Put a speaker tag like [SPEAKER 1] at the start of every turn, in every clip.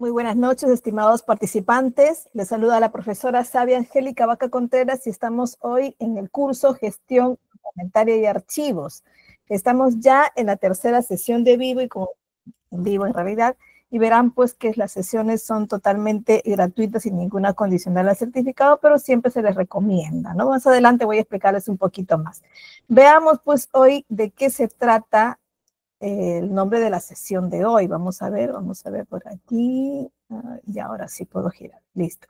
[SPEAKER 1] Muy buenas noches, estimados participantes. Les saluda la profesora Sabia Angélica Vaca Contreras y estamos hoy en el curso Gestión Documentaria y Archivos. Estamos ya en la tercera sesión de vivo en vivo en realidad, y verán pues que las sesiones son totalmente gratuitas sin ninguna condicional al certificado, pero siempre se les recomienda, ¿no? Más adelante voy a explicarles un poquito más. Veamos pues hoy de qué se trata el nombre de la sesión de hoy. Vamos a ver por aquí. Y ahora sí puedo girar. Listo.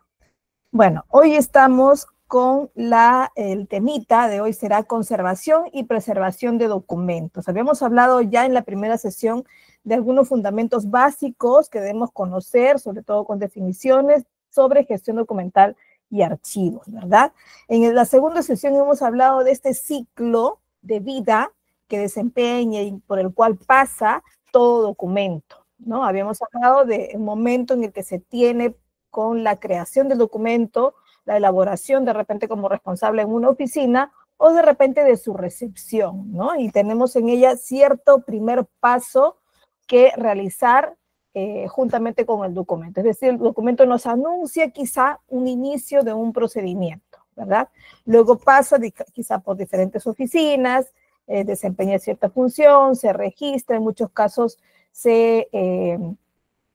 [SPEAKER 1] Bueno, hoy estamos con el temita de hoy será conservación y preservación de documentos. Habíamos hablado ya en la primera sesión de algunos fundamentos básicos que debemos conocer, sobre todo con definiciones sobre gestión documental y archivos, ¿verdad? En la segunda sesión hemos hablado de este ciclo de vida que desempeña y por el cual pasa todo documento, ¿no? Habíamos hablado del momento en el que se tiene con la creación del documento, la elaboración de repente como responsable en una oficina o de repente de su recepción, ¿no? Y tenemos en ella cierto primer paso que realizar juntamente con el documento. Es decir, el documento nos anuncia quizá un inicio de un procedimiento, ¿verdad? Luego pasa quizá por diferentes oficinas, desempeña cierta función, se registra, en muchos casos se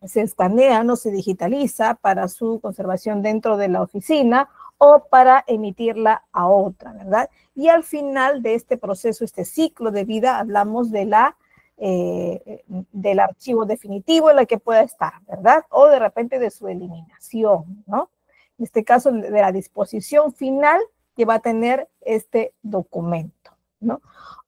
[SPEAKER 1] escanea, no se digitaliza para su conservación dentro de la oficina o para emitirla a otra, ¿verdad? Y al final de este proceso, este ciclo de vida, hablamos del archivo definitivo en el que pueda estar, ¿verdad? O de repente de su eliminación, ¿no? En este caso, de la disposición final que va a tener este documento, ¿no?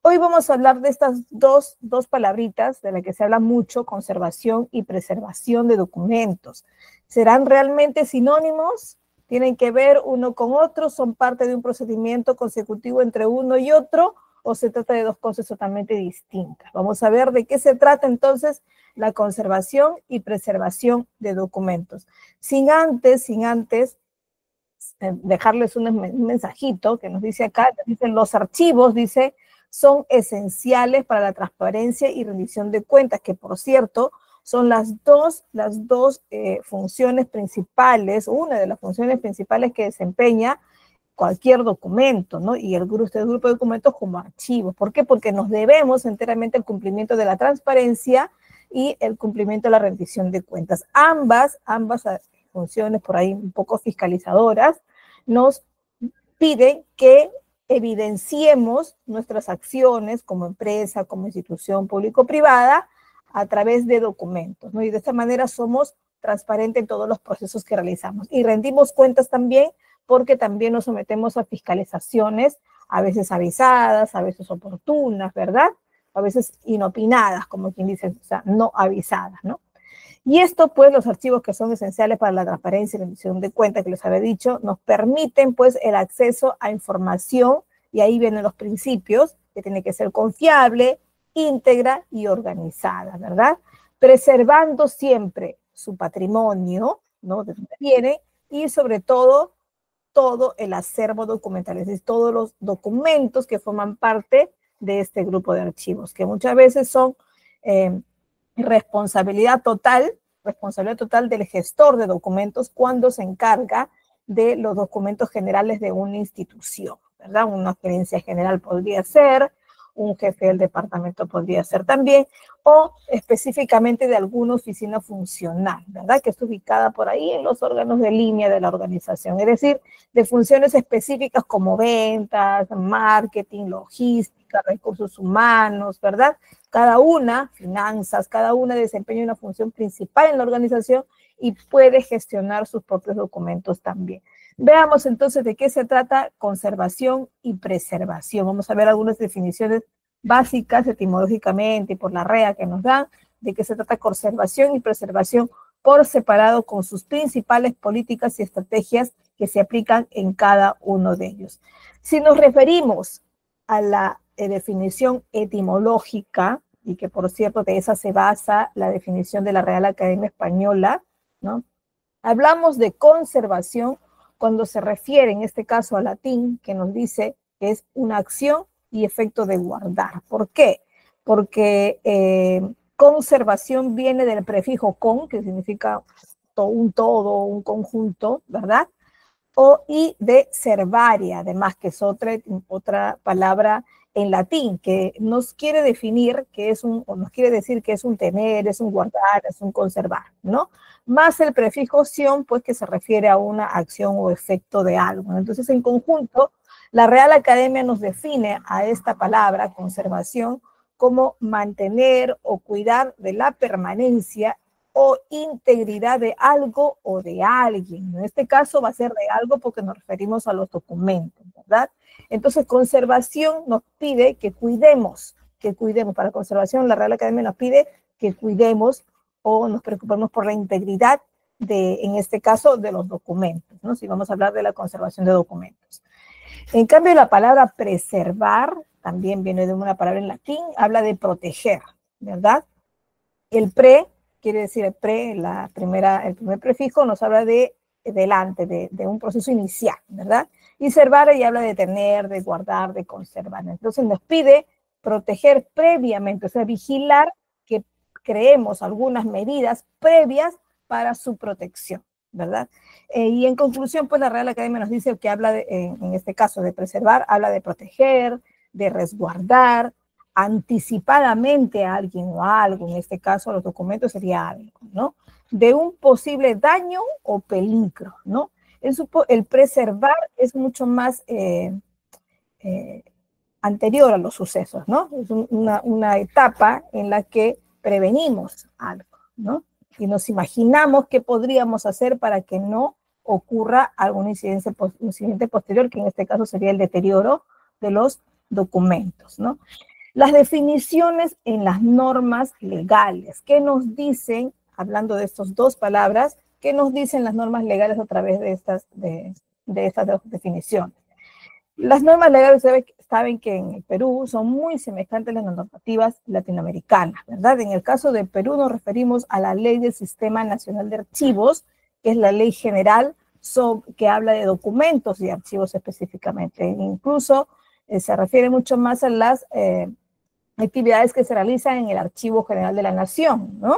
[SPEAKER 1] Hoy vamos a hablar de estas dos palabritas de las que se habla mucho, conservación y preservación de documentos. ¿Serán realmente sinónimos? ¿Tienen que ver uno con otro? ¿Son parte de un procedimiento consecutivo entre uno y otro? ¿O se trata de dos cosas totalmente distintas? Vamos a ver de qué se trata entonces la conservación y preservación de documentos. Sin antes dejarles un mensajito que nos dice acá, dicen los archivos, dice, son esenciales para la transparencia y rendición de cuentas, que por cierto son las dos funciones principales, una de las funciones principales que desempeña cualquier documento, ¿no? Y este grupo de documentos como archivos. ¿Por qué? Porque nos debemos enteramente el cumplimiento de la transparencia y el cumplimiento de la rendición de cuentas. Ambas funciones por ahí un poco fiscalizadoras nos piden que evidenciemos nuestras acciones como empresa, como institución público-privada a través de documentos, ¿no? Y de esta manera somos transparentes en todos los procesos que realizamos. Y rendimos cuentas también porque también nos sometemos a fiscalizaciones, a veces avisadas, a veces oportunas, ¿verdad? A veces inopinadas, como quien dice, o sea, no avisadas, ¿no? Y esto, pues, los archivos que son esenciales para la transparencia y rendición de cuentas, que les había dicho, nos permiten, pues, el acceso a información, y ahí vienen los principios, que tiene que ser confiable, íntegra y organizada, ¿verdad? Preservando siempre su patrimonio, ¿no? De donde viene, y sobre todo el acervo documental, es decir, todos los documentos que forman parte de este grupo de archivos, que muchas veces son responsabilidad total del gestor de documentos cuando se encarga de los documentos generales de una institución, ¿verdad? Una gerencia general podría ser, un jefe del departamento podría ser también, o específicamente de alguna oficina funcional, ¿verdad? Que está ubicada por ahí en los órganos de línea de la organización, es decir, de funciones específicas como ventas, marketing, logística, recursos humanos, ¿verdad? Cada una, finanzas, cada una desempeña una función principal en la organización y puede gestionar sus propios documentos también. Veamos entonces de qué se trata conservación y preservación. Vamos a ver algunas definiciones básicas etimológicamente y por la REA que nos dan de qué se trata conservación y preservación por separado con sus principales políticas y estrategias que se aplican en cada uno de ellos. Si nos referimos a la definición etimológica, y que por cierto de esa se basa la definición de la Real Academia Española, ¿no? Hablamos de conservación cuando se refiere en este caso al latín, que nos dice que es una acción y efecto de guardar. ¿Por qué? Porque conservación viene del prefijo con, que significa un todo, un conjunto, ¿verdad? Y de servaria, además, que es otra palabra en latín, que nos quiere definir que es o nos quiere decir que es un tener, es un guardar, es un conservar, ¿no? Más el prefijo ción, pues que se refiere a una acción o efecto de algo. Entonces, en conjunto, la Real Academia nos define a esta palabra, conservación, como mantener o cuidar de la permanencia o integridad de algo o de alguien. En este caso va a ser de algo porque nos referimos a los documentos, ¿verdad? Entonces, conservación nos pide que cuidemos. Para conservación, la Real Academia nos pide que cuidemos o nos preocupemos por la integridad en este caso, de los documentos, ¿no? Si vamos a hablar de la conservación de documentos. En cambio, la palabra preservar también viene de una palabra en latín, habla de proteger, ¿verdad? El quiere decir el primer prefijo nos habla de delante, de un proceso inicial, ¿verdad? Y servare y habla de tener, de guardar, de conservar. Entonces nos pide proteger previamente, o sea, vigilar que creemos algunas medidas previas para su protección, ¿verdad? Y en conclusión, pues la Real Academia nos dice que habla, en este caso de preservar, habla de proteger, de resguardar, anticipadamente a alguien o a algo, en este caso los documentos sería algo, ¿no? De un posible daño o peligro, ¿no? El preservar es mucho más anterior a los sucesos, ¿no? Es una etapa en la que prevenimos algo, ¿no? Y nos imaginamos qué podríamos hacer para que no ocurra algún incidente posterior, que en este caso sería el deterioro de los documentos, ¿no? Las definiciones en las normas legales. ¿Qué nos dicen, hablando de estas dos palabras, qué nos dicen las normas legales a través de estas dos definiciones? Las normas legales saben que en el Perú son muy semejantes a las normativas latinoamericanas, ¿verdad? En el caso de Perú nos referimos a la Ley del Sistema Nacional de Archivos, que es la ley general que habla de documentos y archivos específicamente. Incluso se refiere mucho más a las actividades que se realizan en el Archivo General de la Nación, ¿no?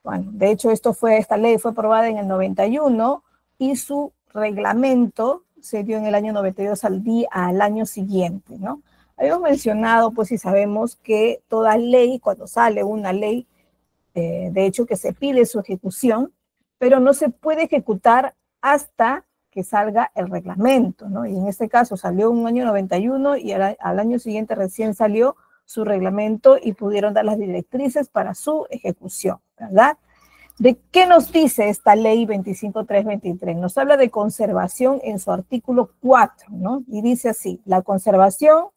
[SPEAKER 1] Bueno, de hecho, esta ley fue aprobada en el 91 y su reglamento se dio en el año 92 al año siguiente, ¿no? Habíamos mencionado, pues, y sabemos que toda ley, cuando sale una ley, de hecho, que se pide su ejecución, pero no se puede ejecutar hasta que salga el reglamento, ¿no? Y en este caso salió en un año 91 y al año siguiente recién salió su reglamento y pudieron dar las directrices para su ejecución, ¿verdad? ¿De qué nos dice esta ley 25323? Nos habla de conservación en su artículo 4, ¿no? Y dice así: la conservación,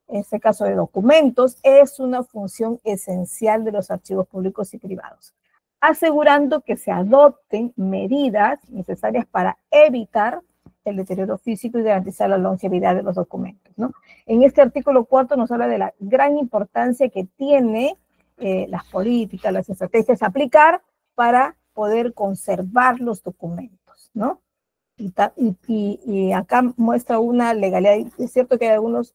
[SPEAKER 1] en este caso de documentos, es una función esencial de los archivos públicos y privados, asegurando que se adopten medidas necesarias para evitar el deterioro físico y garantizar la longevidad de los documentos, ¿no? En este artículo 4 nos habla de la gran importancia que tiene las políticas, las estrategias a aplicar para poder conservar los documentos, ¿no? Y acá muestra una legalidad. Es cierto que hay algunas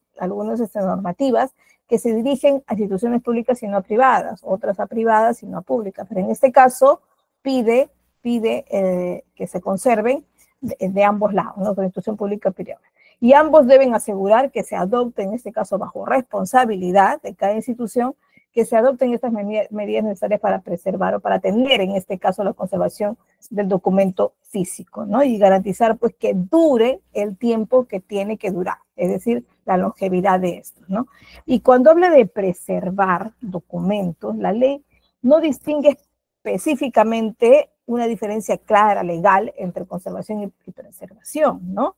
[SPEAKER 1] normativas que se dirigen a instituciones públicas y no a privadas, otras a privadas y no a públicas, pero en este caso pide que se conserven de ambos lados, ¿no? De institución pública y privada. Y ambos deben asegurar que se adopten, en este caso bajo responsabilidad de cada institución, que se adopten estas medidas necesarias para preservar o para tener, en este caso, la conservación del documento físico, ¿no? Y garantizar, pues, que dure el tiempo que tiene que durar, es decir, la longevidad de estos, ¿no? Y cuando habla de preservar documentos, la ley no distingue específicamente una diferencia clara legal entre conservación y preservación, ¿no?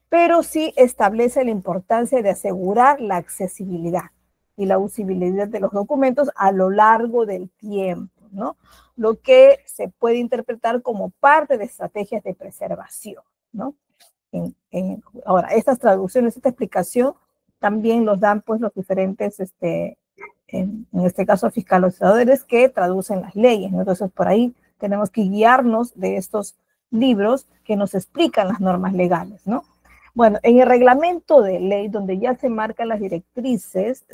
[SPEAKER 1] Pero sí establece la importancia de asegurar la accesibilidad y la usabilidad de los documentos a lo largo del tiempo, ¿no? Lo que se puede interpretar como parte de estrategias de preservación, ¿no? Ahora, estas traducciones, esta explicación también los dan, pues, los diferentes, en este caso, fiscalizadores que traducen las leyes, ¿no? Entonces, por ahí tenemos que guiarnos de estos libros que nos explican las normas legales, ¿no? Bueno, en el reglamento de ley, donde ya se marcan las directrices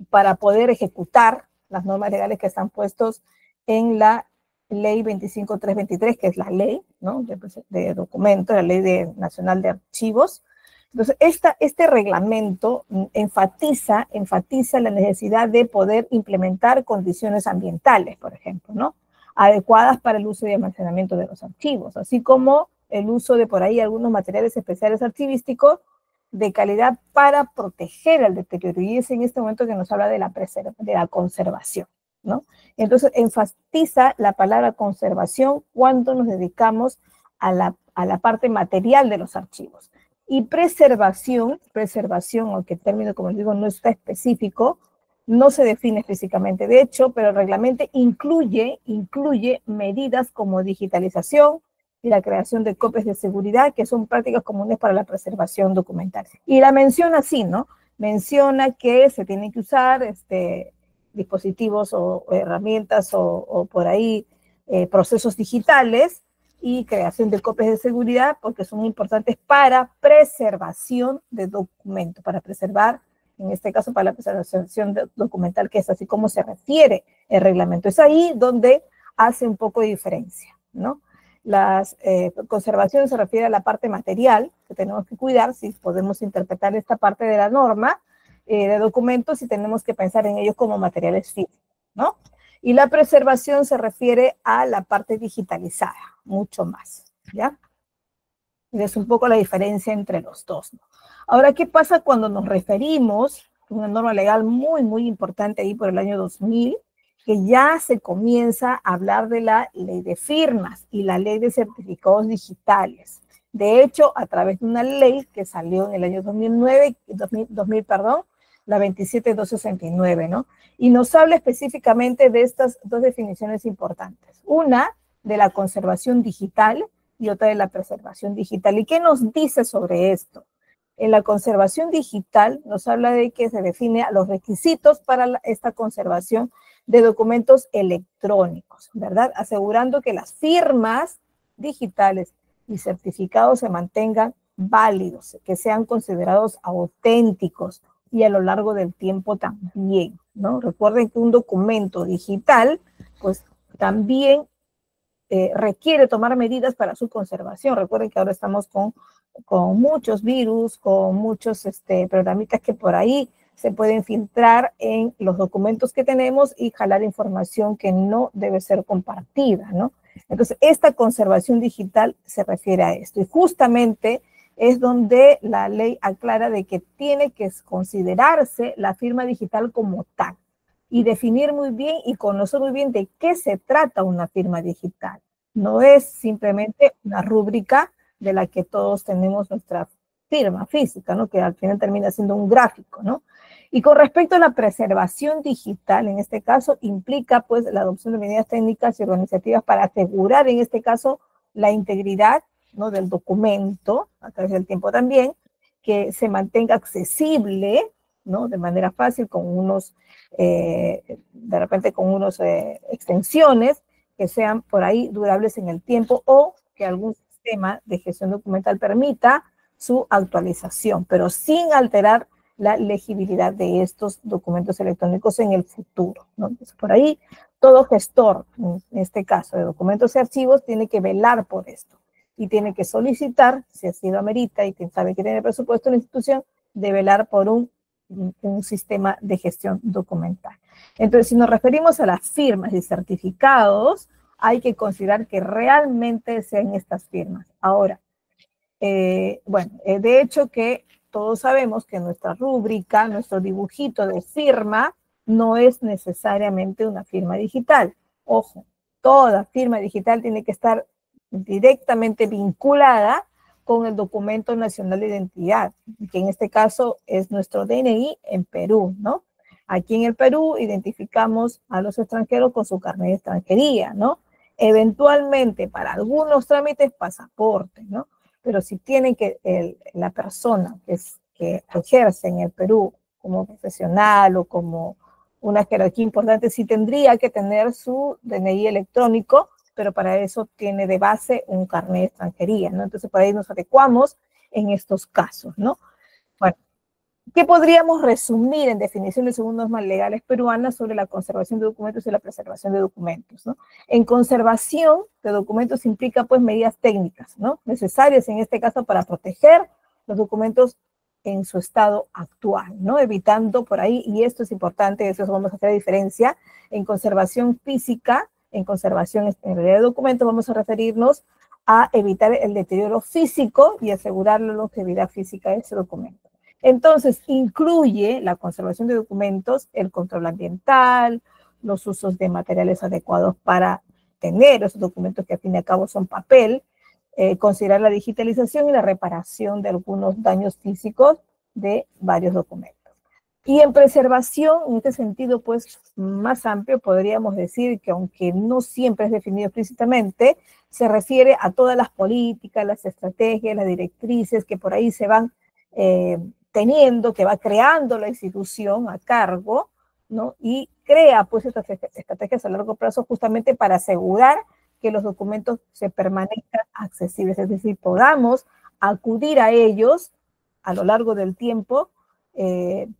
[SPEAKER 1] para poder ejecutar las normas legales que están puestos en la ley 25323, que es la ley, ¿no?, de documentos, la ley nacional de archivos. Entonces, este reglamento enfatiza la necesidad de poder implementar condiciones ambientales, por ejemplo, ¿no?, adecuadas para el uso y almacenamiento de los archivos, así como el uso de por ahí algunos materiales especiales archivísticos de calidad para proteger el deterioro. Y es en este momento que nos habla de la conservación, ¿no? Entonces, enfatiza la palabra conservación cuando nos dedicamos a la parte material de los archivos. Y preservación, aunque el término, como les digo, no está específico, no se define físicamente, de hecho, pero el reglamento incluye medidas como digitalización y la creación de copias de seguridad, que son prácticas comunes para la preservación documental. Y la menciona así, ¿no? Menciona que se tienen que usar dispositivos o herramientas o por ahí procesos digitales y creación de copias de seguridad, porque son importantes para preservación de documentos, para preservar, en este caso, para la preservación documental, que es así como se refiere el reglamento. Es ahí donde hace un poco de diferencia, ¿no? La conservación se refiere a la parte material que tenemos que cuidar, si podemos interpretar esta parte de la norma de documentos y tenemos que pensar en ellos como materiales físicos, ¿no? Y la preservación se refiere a la parte digitalizada, mucho más, ¿ya? Y es un poco la diferencia entre los dos, ¿no? Ahora, ¿qué pasa cuando nos referimos a una norma legal muy, muy importante ahí por el año 2000, que ya se comienza a hablar de la ley de firmas y la ley de certificados digitales? De hecho, a través de una ley que salió en el año 2000, perdón, la 27269, ¿no? Y nos habla específicamente de estas dos definiciones importantes. Una, de la conservación digital, y otra de la preservación digital. ¿Y qué nos dice sobre esto? En la conservación digital nos habla de que se define a los requisitos para esta conservación de documentos electrónicos, ¿verdad? Asegurando que las firmas digitales y certificados se mantengan válidos, que sean considerados auténticos y a lo largo del tiempo también, ¿no? Recuerden que un documento digital, pues también requiere tomar medidas para su conservación. Recuerden que ahora estamos con muchos virus, con muchos programitas que por ahí se pueden filtrar en los documentos que tenemos y jalar información que no debe ser compartida, ¿no? Entonces, esta conservación digital se refiere a esto. Y justamente es donde la ley aclara de que tiene que considerarse la firma digital como tal y definir muy bien y conocer muy bien de qué se trata una firma digital. No es simplemente una rúbrica de la que todos tenemos nuestra firma física, ¿no?, que al final termina siendo un gráfico, ¿no? Y con respecto a la preservación digital, en este caso, implica pues la adopción de medidas técnicas y organizativas para asegurar, en este caso, la integridad, ¿no?, del documento, a través del tiempo también, que se mantenga accesible, ¿no?, de manera fácil, con unos, de repente con unos extensiones que sean por ahí durables en el tiempo o que algún sistema de gestión documental permita su actualización, pero sin alterar la legibilidad de estos documentos electrónicos en el futuro, ¿no? Entonces, por ahí, todo gestor, en este caso de documentos y archivos, tiene que velar por esto y tiene que solicitar, si así lo amerita y quien sabe que tiene presupuesto en la institución, de velar por un sistema de gestión documental. Entonces, si nos referimos a las firmas y certificados, hay que considerar que realmente sean estas firmas. Ahora, de hecho que todos sabemos que nuestra rúbrica, nuestro dibujito de firma, no es necesariamente una firma digital. Ojo, toda firma digital tiene que estar directamente vinculada con el documento nacional de identidad, que en este caso es nuestro DNI en Perú, ¿no? Aquí en el Perú identificamos a los extranjeros con su carnet de extranjería, ¿no? Eventualmente, para algunos trámites, pasaporte, ¿no? Pero si tienen que, la persona que ejerce en el Perú como profesional o como una jerarquía importante, sí tendría que tener su DNI electrónico, pero para eso tiene de base un carnet de extranjería, ¿no? Entonces, por ahí nos adecuamos en estos casos, ¿no? Bueno, ¿Qué podríamos resumir en definiciones según normas legales peruanas sobre la conservación de documentos y la preservación de documentos, ¿no? En conservación de documentos implica pues medidas técnicas, ¿no? Necesarias en este caso para proteger los documentos en su estado actual, ¿no? Evitando por ahí, y esto es importante, eso vamos a hacer diferencia, en conservación física, en conservación en realidad de documentos, vamos a referirnos a evitar el deterioro físico y asegurar la longevidad física de ese documento. Entonces, incluye la conservación de documentos, el control ambiental, los usos de materiales adecuados para tener esos documentos que al fin y al cabo son papel, considerar la digitalización y la reparación de algunos daños físicos de varios documentos. Y en preservación, en este sentido, pues, más amplio, podríamos decir que aunque no siempre es definido explícitamente, se refiere a todas las políticas, las estrategias, las directrices que por ahí se van teniendo, que va creando la institución a cargo, ¿no? Y crea, pues, estas estrategias a largo plazo justamente para asegurar que los documentos se permanezcan accesibles, es decir, podamos acudir a ellos a lo largo del tiempo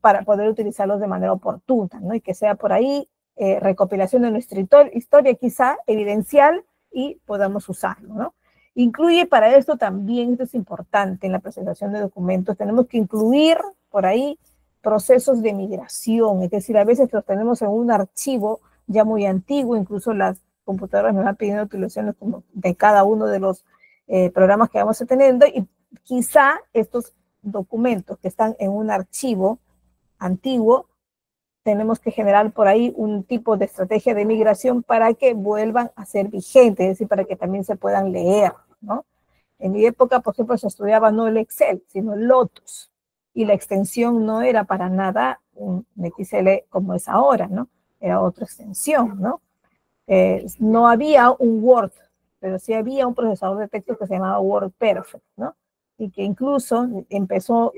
[SPEAKER 1] para poder utilizarlos de manera oportuna, ¿no? Y que sea por ahí recopilación de nuestra historia quizá evidencial y podamos usarlo, ¿no? Incluye para esto también, esto es importante en la presentación de documentos, tenemos que incluir por ahí procesos de migración, es decir, a veces los tenemos en un archivo ya muy antiguo, incluso las computadoras nos van pidiendo utilizaciones de cada uno de los programas que vamos teniendo y quizá estos documentos que están en un archivo antiguo, tenemos que generar por ahí un tipo de estrategia de migración para que vuelvan a ser vigentes, es decir, para que también se puedan leer, ¿no? En mi época, por ejemplo, se estudiaba no el Excel, sino el Lotus, y la extensión no era para nada un XL como es ahora, ¿no? Era otra extensión, ¿no? No había un Word, pero sí había un procesador de texto que se llamaba WordPerfect, ¿no? Y que incluso empezó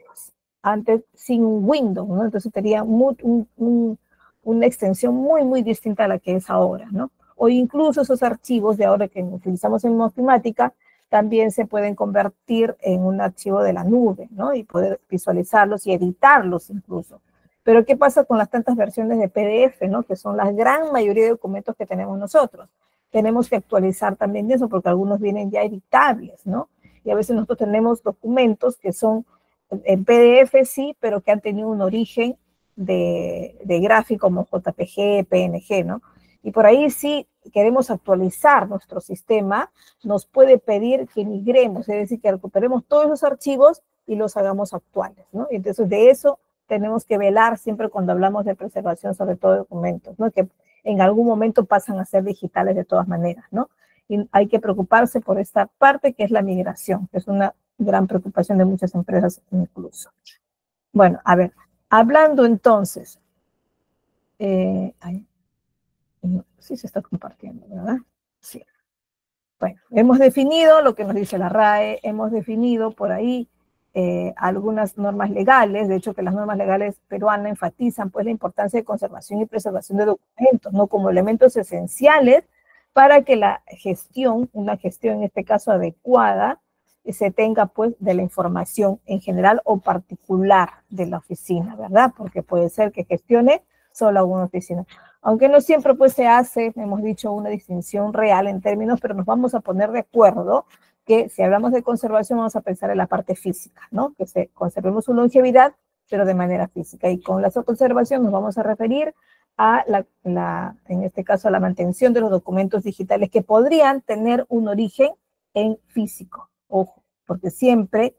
[SPEAKER 1] antes sin Windows, ¿no? Entonces tenía una extensión muy, muy distinta a la que es ahora, ¿no? O incluso esos archivos de ahora que utilizamos en ofimática también se pueden convertir en un archivo de la nube, ¿no? Y poder visualizarlos y editarlos incluso. Pero ¿qué pasa con las tantas versiones de PDF, ¿no? Que son la gran mayoría de documentos que tenemos nosotros. Tenemos que actualizar también eso porque algunos vienen ya editables, ¿no? Y a veces nosotros tenemos documentos que son en PDF sí, pero que han tenido un origen de gráfico como JPG, PNG, ¿no? Y por ahí sí queremos actualizar nuestro sistema, nos puede pedir que migremos, es decir, que recuperemos todos esos archivos y los hagamos actuales, ¿no? Y entonces de eso tenemos que velar siempre cuando hablamos de preservación, sobre todo de documentos, ¿no? Que en algún momento pasan a ser digitales de todas maneras, ¿no? Y hay que preocuparse por esta parte que es la migración, que es una gran preocupación de muchas empresas incluso. Bueno, a ver, hablando entonces, sí se está compartiendo, ¿verdad? Sí. Bueno, hemos definido lo que nos dice la RAE, hemos definido por ahí algunas normas legales, de hecho que las normas legales peruanas enfatizan pues la importancia de conservación y preservación de documentos, ¿no? Como elementos esenciales para que la gestión, una gestión en este caso adecuada, se tenga pues de la información en general o particular de la oficina, ¿verdad? Porque puede ser que gestione solo una oficina. Aunque no siempre pues se hace, hemos dicho, una distinción real en términos, pero nos vamos a poner de acuerdo que si hablamos de conservación vamos a pensar en la parte física, ¿no? Que conservemos su longevidad, pero de manera física. Y con la conservación nos vamos a referir a en este caso, a la mantención de los documentos digitales que podrían tener un origen en físico. Ojo, porque siempre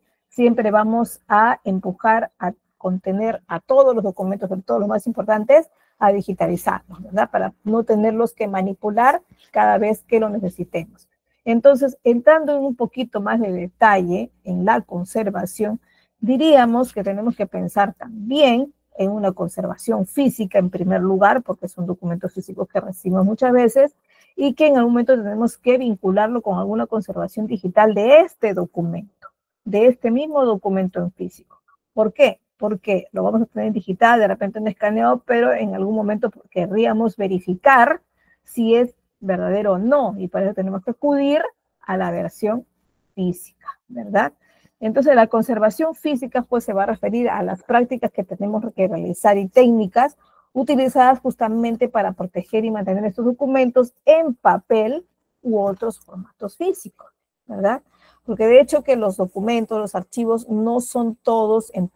[SPEAKER 1] vamos a empujar a contener a todos los documentos, sobre todo los más importantes, a digitalizarlos, ¿verdad? Para no tenerlos que manipular cada vez que lo necesitemos. Entonces, entrando en un poquito más de detalle en la conservación, diríamos que tenemos que pensar también en una conservación física en primer lugar, porque son documentos físicos que recibimos muchas veces, y que en algún momento tenemos que vincularlo con alguna conservación digital de este documento, de este mismo documento en físico. ¿Por qué? Porque lo vamos a tener en digital, de repente en escaneado, pero en algún momento querríamos verificar si es verdadero o no, y para eso tenemos que acudir a la versión física, ¿verdad? Entonces, la conservación física pues se va a referir a las prácticas que tenemos que realizar y técnicas utilizadas justamente para proteger y mantener estos documentos en papel u otros formatos físicos, ¿verdad? Porque de hecho que los documentos, los archivos no son todos en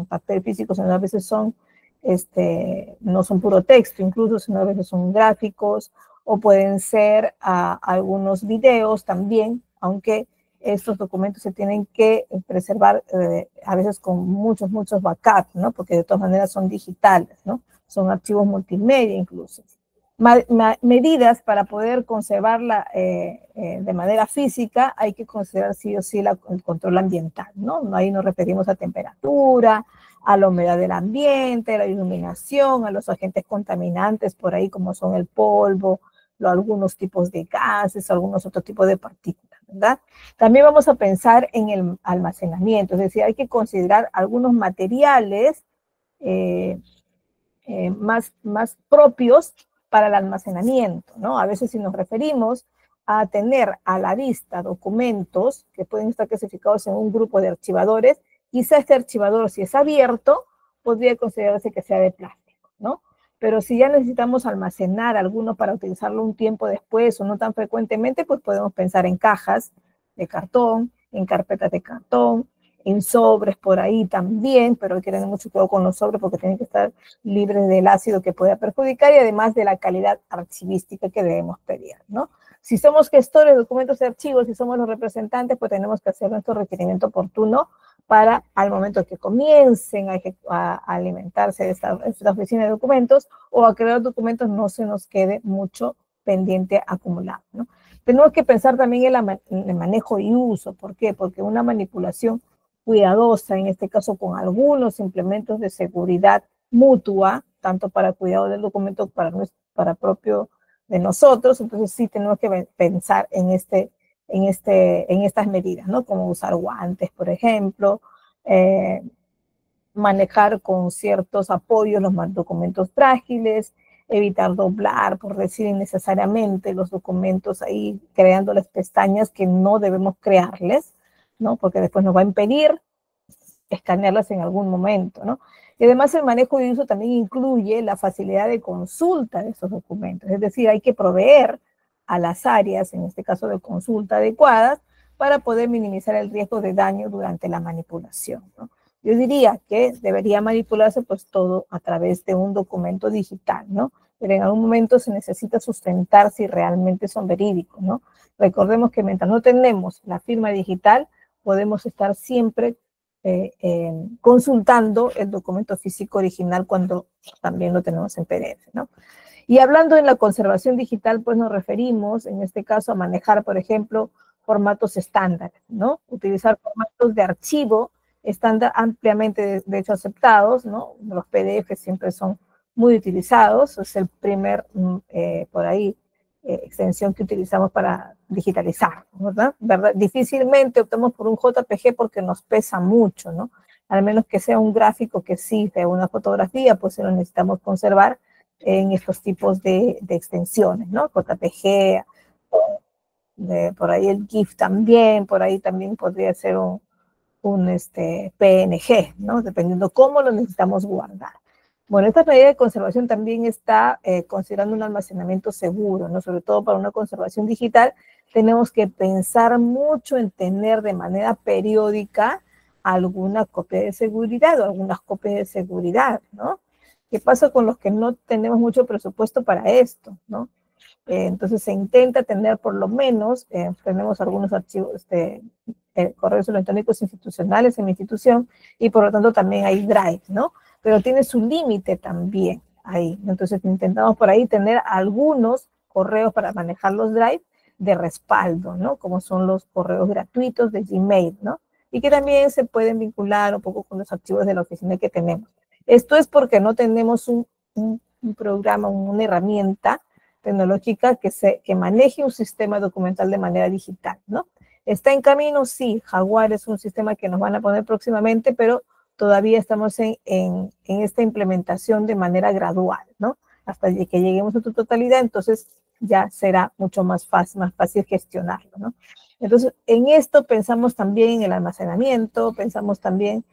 [SPEAKER 1] papel físico, sino a veces son, no son puro texto, incluso sino a veces son gráficos o pueden ser algunos videos también, aunque estos documentos se tienen que preservar a veces con muchos backups, ¿no? Porque de todas maneras son digitales, ¿no? Son archivos multimedia incluso. Medidas para poder conservarla de manera física, hay que considerar sí o sí el control ambiental, ¿no? Ahí nos referimos a temperatura, a la humedad del ambiente, a la iluminación, a los agentes contaminantes por ahí como son el polvo, algunos tipos de gases, algunos otros tipos de partículas, ¿verdad? También vamos a pensar en el almacenamiento, es decir, hay que considerar algunos materiales más propios para el almacenamiento, ¿no? A veces si nos referimos a tener a la vista documentos que pueden estar clasificados en un grupo de archivadores, quizá este archivador, si es abierto, podría considerarse que sea de plástico, ¿no? Pero si ya necesitamos almacenar alguno para utilizarlo un tiempo después o no tan frecuentemente, pues podemos pensar en cajas de cartón, en carpetas de cartón, en sobres por ahí también, pero hay que tener mucho cuidado con los sobres porque tienen que estar libres del ácido que pueda perjudicar y además de la calidad archivística que debemos pedir, ¿no? Si somos gestores de documentos y archivos y somos los representantes, pues tenemos que hacer nuestro requerimiento oportuno para al momento que comiencen a alimentarse de esta oficina de documentos o a crear documentos no se nos quede mucho pendiente acumulado, ¿no? Tenemos que pensar también en el manejo y uso. ¿Por qué? Porque una manipulación cuidadosa, en este caso con algunos implementos de seguridad mutua, tanto para el cuidado del documento para propio de nosotros, entonces sí tenemos que pensar en estas medidas, ¿no? Como usar guantes, por ejemplo, manejar con ciertos apoyos los documentos frágiles, evitar doblar, por decir innecesariamente, los documentos ahí, creando las pestañas que no debemos crearles, ¿no? Porque después nos va a impedir escanearlas en algún momento, ¿no? Y además el manejo y uso también incluye la facilidad de consulta de esos documentos, es decir, hay que proveer a las áreas, en este caso de consulta adecuadas, para poder minimizar el riesgo de daño durante la manipulación, ¿no? Yo diría que debería manipularse pues todo a través de un documento digital, ¿no? Pero en algún momento se necesita sustentar si realmente son verídicos, ¿no? Recordemos que mientras no tenemos la firma digital, podemos estar siempre consultando el documento físico original cuando también lo tenemos en PDF, ¿no? Y hablando de la conservación digital, pues nos referimos, en este caso, a manejar, por ejemplo, formatos estándares, ¿no? Utilizar formatos de archivo estándar ampliamente, de hecho, aceptados, ¿no? Los PDF siempre son muy utilizados, es el primer, por ahí, extensión que utilizamos para digitalizar, ¿verdad? Difícilmente optamos por un JPG porque nos pesa mucho, ¿no? Al menos que sea un gráfico que sí sea una fotografía, pues se lo necesitamos conservar en estos tipos de extensiones, ¿no? JPG, por ahí el GIF también, por ahí también podría ser un PNG, ¿no? Dependiendo cómo lo necesitamos guardar. Bueno, esta medida de conservación también está considerando un almacenamiento seguro, ¿no? Sobre todo para una conservación digital, tenemos que pensar mucho en tener de manera periódica alguna copia de seguridad o algunas copias de seguridad, ¿no? ¿Qué pasa con los que no tenemos mucho presupuesto para esto, ¿no? Entonces se intenta tener por lo menos, tenemos algunos archivos, correos electrónicos institucionales en mi institución y por lo tanto también hay Drive, ¿no? Pero tiene su límite también ahí. Entonces intentamos por ahí tener algunos correos para manejar los Drive de respaldo, ¿no? Como son los correos gratuitos de Gmail, ¿no? Y que también se pueden vincular un poco con los archivos de la oficina que tenemos. Esto es porque no tenemos un programa, una herramienta tecnológica que maneje un sistema documental de manera digital, ¿no? ¿Está en camino? Sí, Jaguar es un sistema que nos van a poner próximamente, pero todavía estamos en esta implementación de manera gradual, ¿no? Hasta que lleguemos a su totalidad, entonces ya será mucho más fácil gestionarlo, ¿no? Entonces, en esto pensamos también en el almacenamiento, pensamos también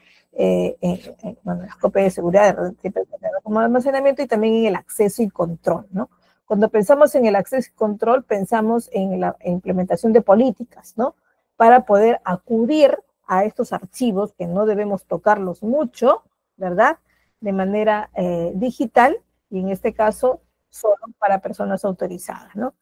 [SPEAKER 1] bueno, las copias de seguridad como almacenamiento y también en el acceso y control, ¿no? Cuando pensamos en el acceso y control, pensamos en la implementación de políticas, ¿no? Para poder acudir a estos archivos que no debemos tocarlos mucho, ¿verdad? De manera digital y en este caso solo para personas autorizadas, ¿no?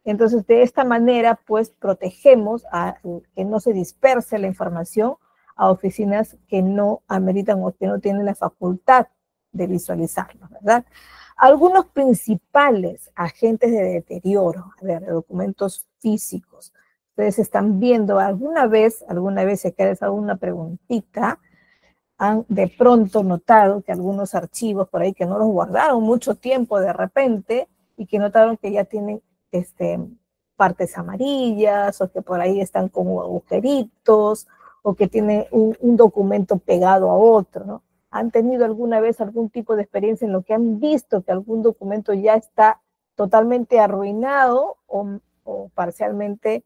[SPEAKER 1] Entonces, de esta manera, pues, protegemos a que no se disperse la información a oficinas que no ameritan o que no tienen la facultad de visualizarlo, ¿verdad? Algunos principales agentes de deterioro, de documentos físicos, ustedes están viendo alguna vez, si quieres alguna preguntita, han de pronto notado que algunos archivos por ahí que no los guardaron mucho tiempo de repente y que notaron que ya tienen partes amarillas o que por ahí están como agujeritos o que tienen un documento pegado a otro, ¿no? ¿Han tenido alguna vez algún tipo de experiencia en lo que han visto que algún documento ya está totalmente arruinado o parcialmente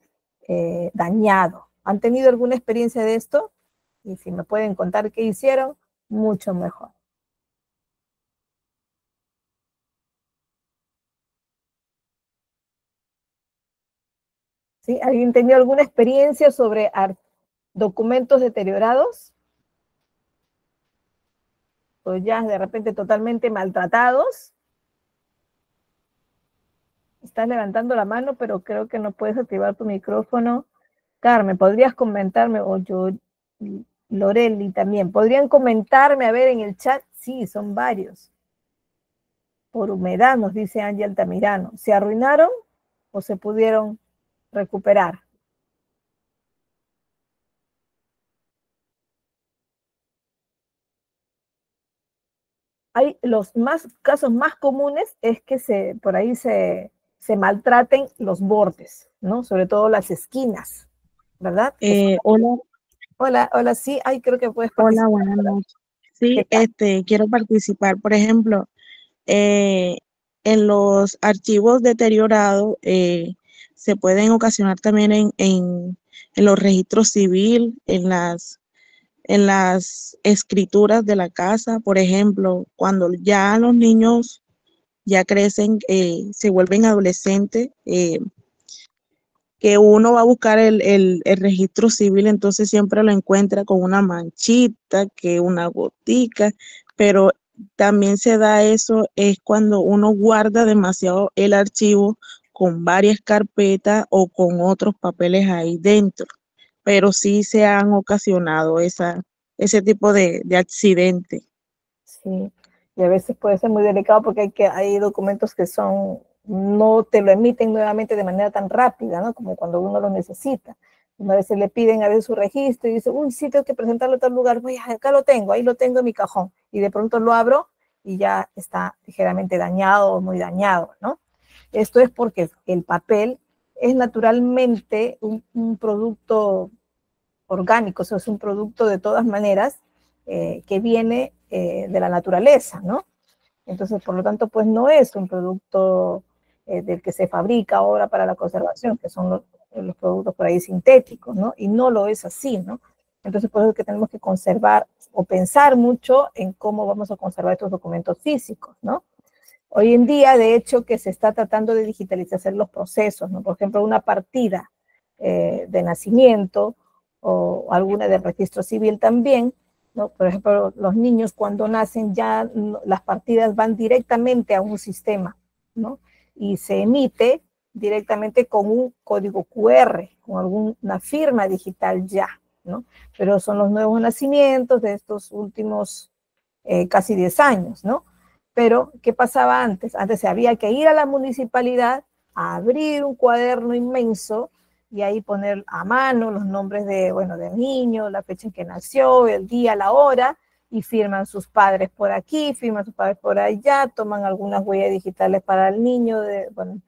[SPEAKER 1] dañado? ¿Han tenido alguna experiencia de esto? Y si me pueden contar qué hicieron, mucho mejor. ¿Sí? ¿Alguien tenido alguna experiencia sobre documentos deteriorados? O ya de repente totalmente maltratados. Estás levantando la mano, pero creo que no puedes activar tu micrófono. Carmen, ¿podrías comentarme? O yo, Loreli también. ¿Podrían comentarme, a ver, en el chat? Sí, son varios. Por humedad, nos dice Ángel Altamirano. ¿Se arruinaron o se pudieron recuperar? Hay los casos más comunes es que por ahí se maltraten los bordes, ¿no? Sobre todo las esquinas, ¿verdad?
[SPEAKER 2] Hola,
[SPEAKER 1] Hola, hola, sí, ay, creo que puedes
[SPEAKER 2] hola,
[SPEAKER 1] participar,
[SPEAKER 2] buenas
[SPEAKER 1] ¿verdad?
[SPEAKER 2] noches.
[SPEAKER 1] ¿Qué
[SPEAKER 2] Sí,
[SPEAKER 1] tal?
[SPEAKER 2] quiero participar. Por ejemplo, eh, en los archivos deteriorados se pueden ocasionar también en los registros civil, en las escrituras de la casa. Por ejemplo, cuando ya los niños ya crecen, se vuelven adolescentes, que uno va a buscar el registro civil, entonces siempre lo encuentra con una manchita, que una gotica, pero también se da eso, es cuando uno guarda demasiado el archivo con varias carpetas o con otros papeles ahí dentro, pero sí se han ocasionado ese tipo de accidente.
[SPEAKER 1] Sí, y a veces puede ser muy delicado porque hay documentos que no te lo emiten nuevamente de manera tan rápida, ¿no? Como cuando uno lo necesita. A veces le piden a veces su registro y dice, uy, sí, tengo que presentarlo a tal lugar, voy, acá lo tengo, ahí lo tengo en mi cajón. Y de pronto lo abro y ya está ligeramente dañado o muy dañado, ¿no? Esto es porque el papel es naturalmente un producto orgánico, eso es un producto de todas maneras que viene de la naturaleza, ¿no? Entonces, por lo tanto, pues no es un producto del que se fabrica ahora para la conservación, que son los productos por ahí sintéticos, ¿no? Y no lo es así, ¿no? Entonces, por eso es que tenemos que conservar o pensar mucho en cómo vamos a conservar estos documentos físicos, ¿no? Hoy en día, de hecho, que se está tratando de digitalizar los procesos, ¿no? Por ejemplo, una partida de nacimiento o alguna del registro civil también, ¿no? Por ejemplo, los niños cuando nacen ya las partidas van directamente a un sistema, ¿no? Y se emite directamente con un código QR, con alguna firma digital ya, ¿no? Pero son los nuevos nacimientos de estos últimos casi 10 años, ¿no? Pero, ¿qué pasaba antes? Antes había que ir a la municipalidad a abrir un cuaderno inmenso y ahí poner a mano los nombres del niño, la fecha en que nació, el día, la hora, y firman sus padres por aquí, firman sus padres por allá, toman algunas huellas digitales para el niño,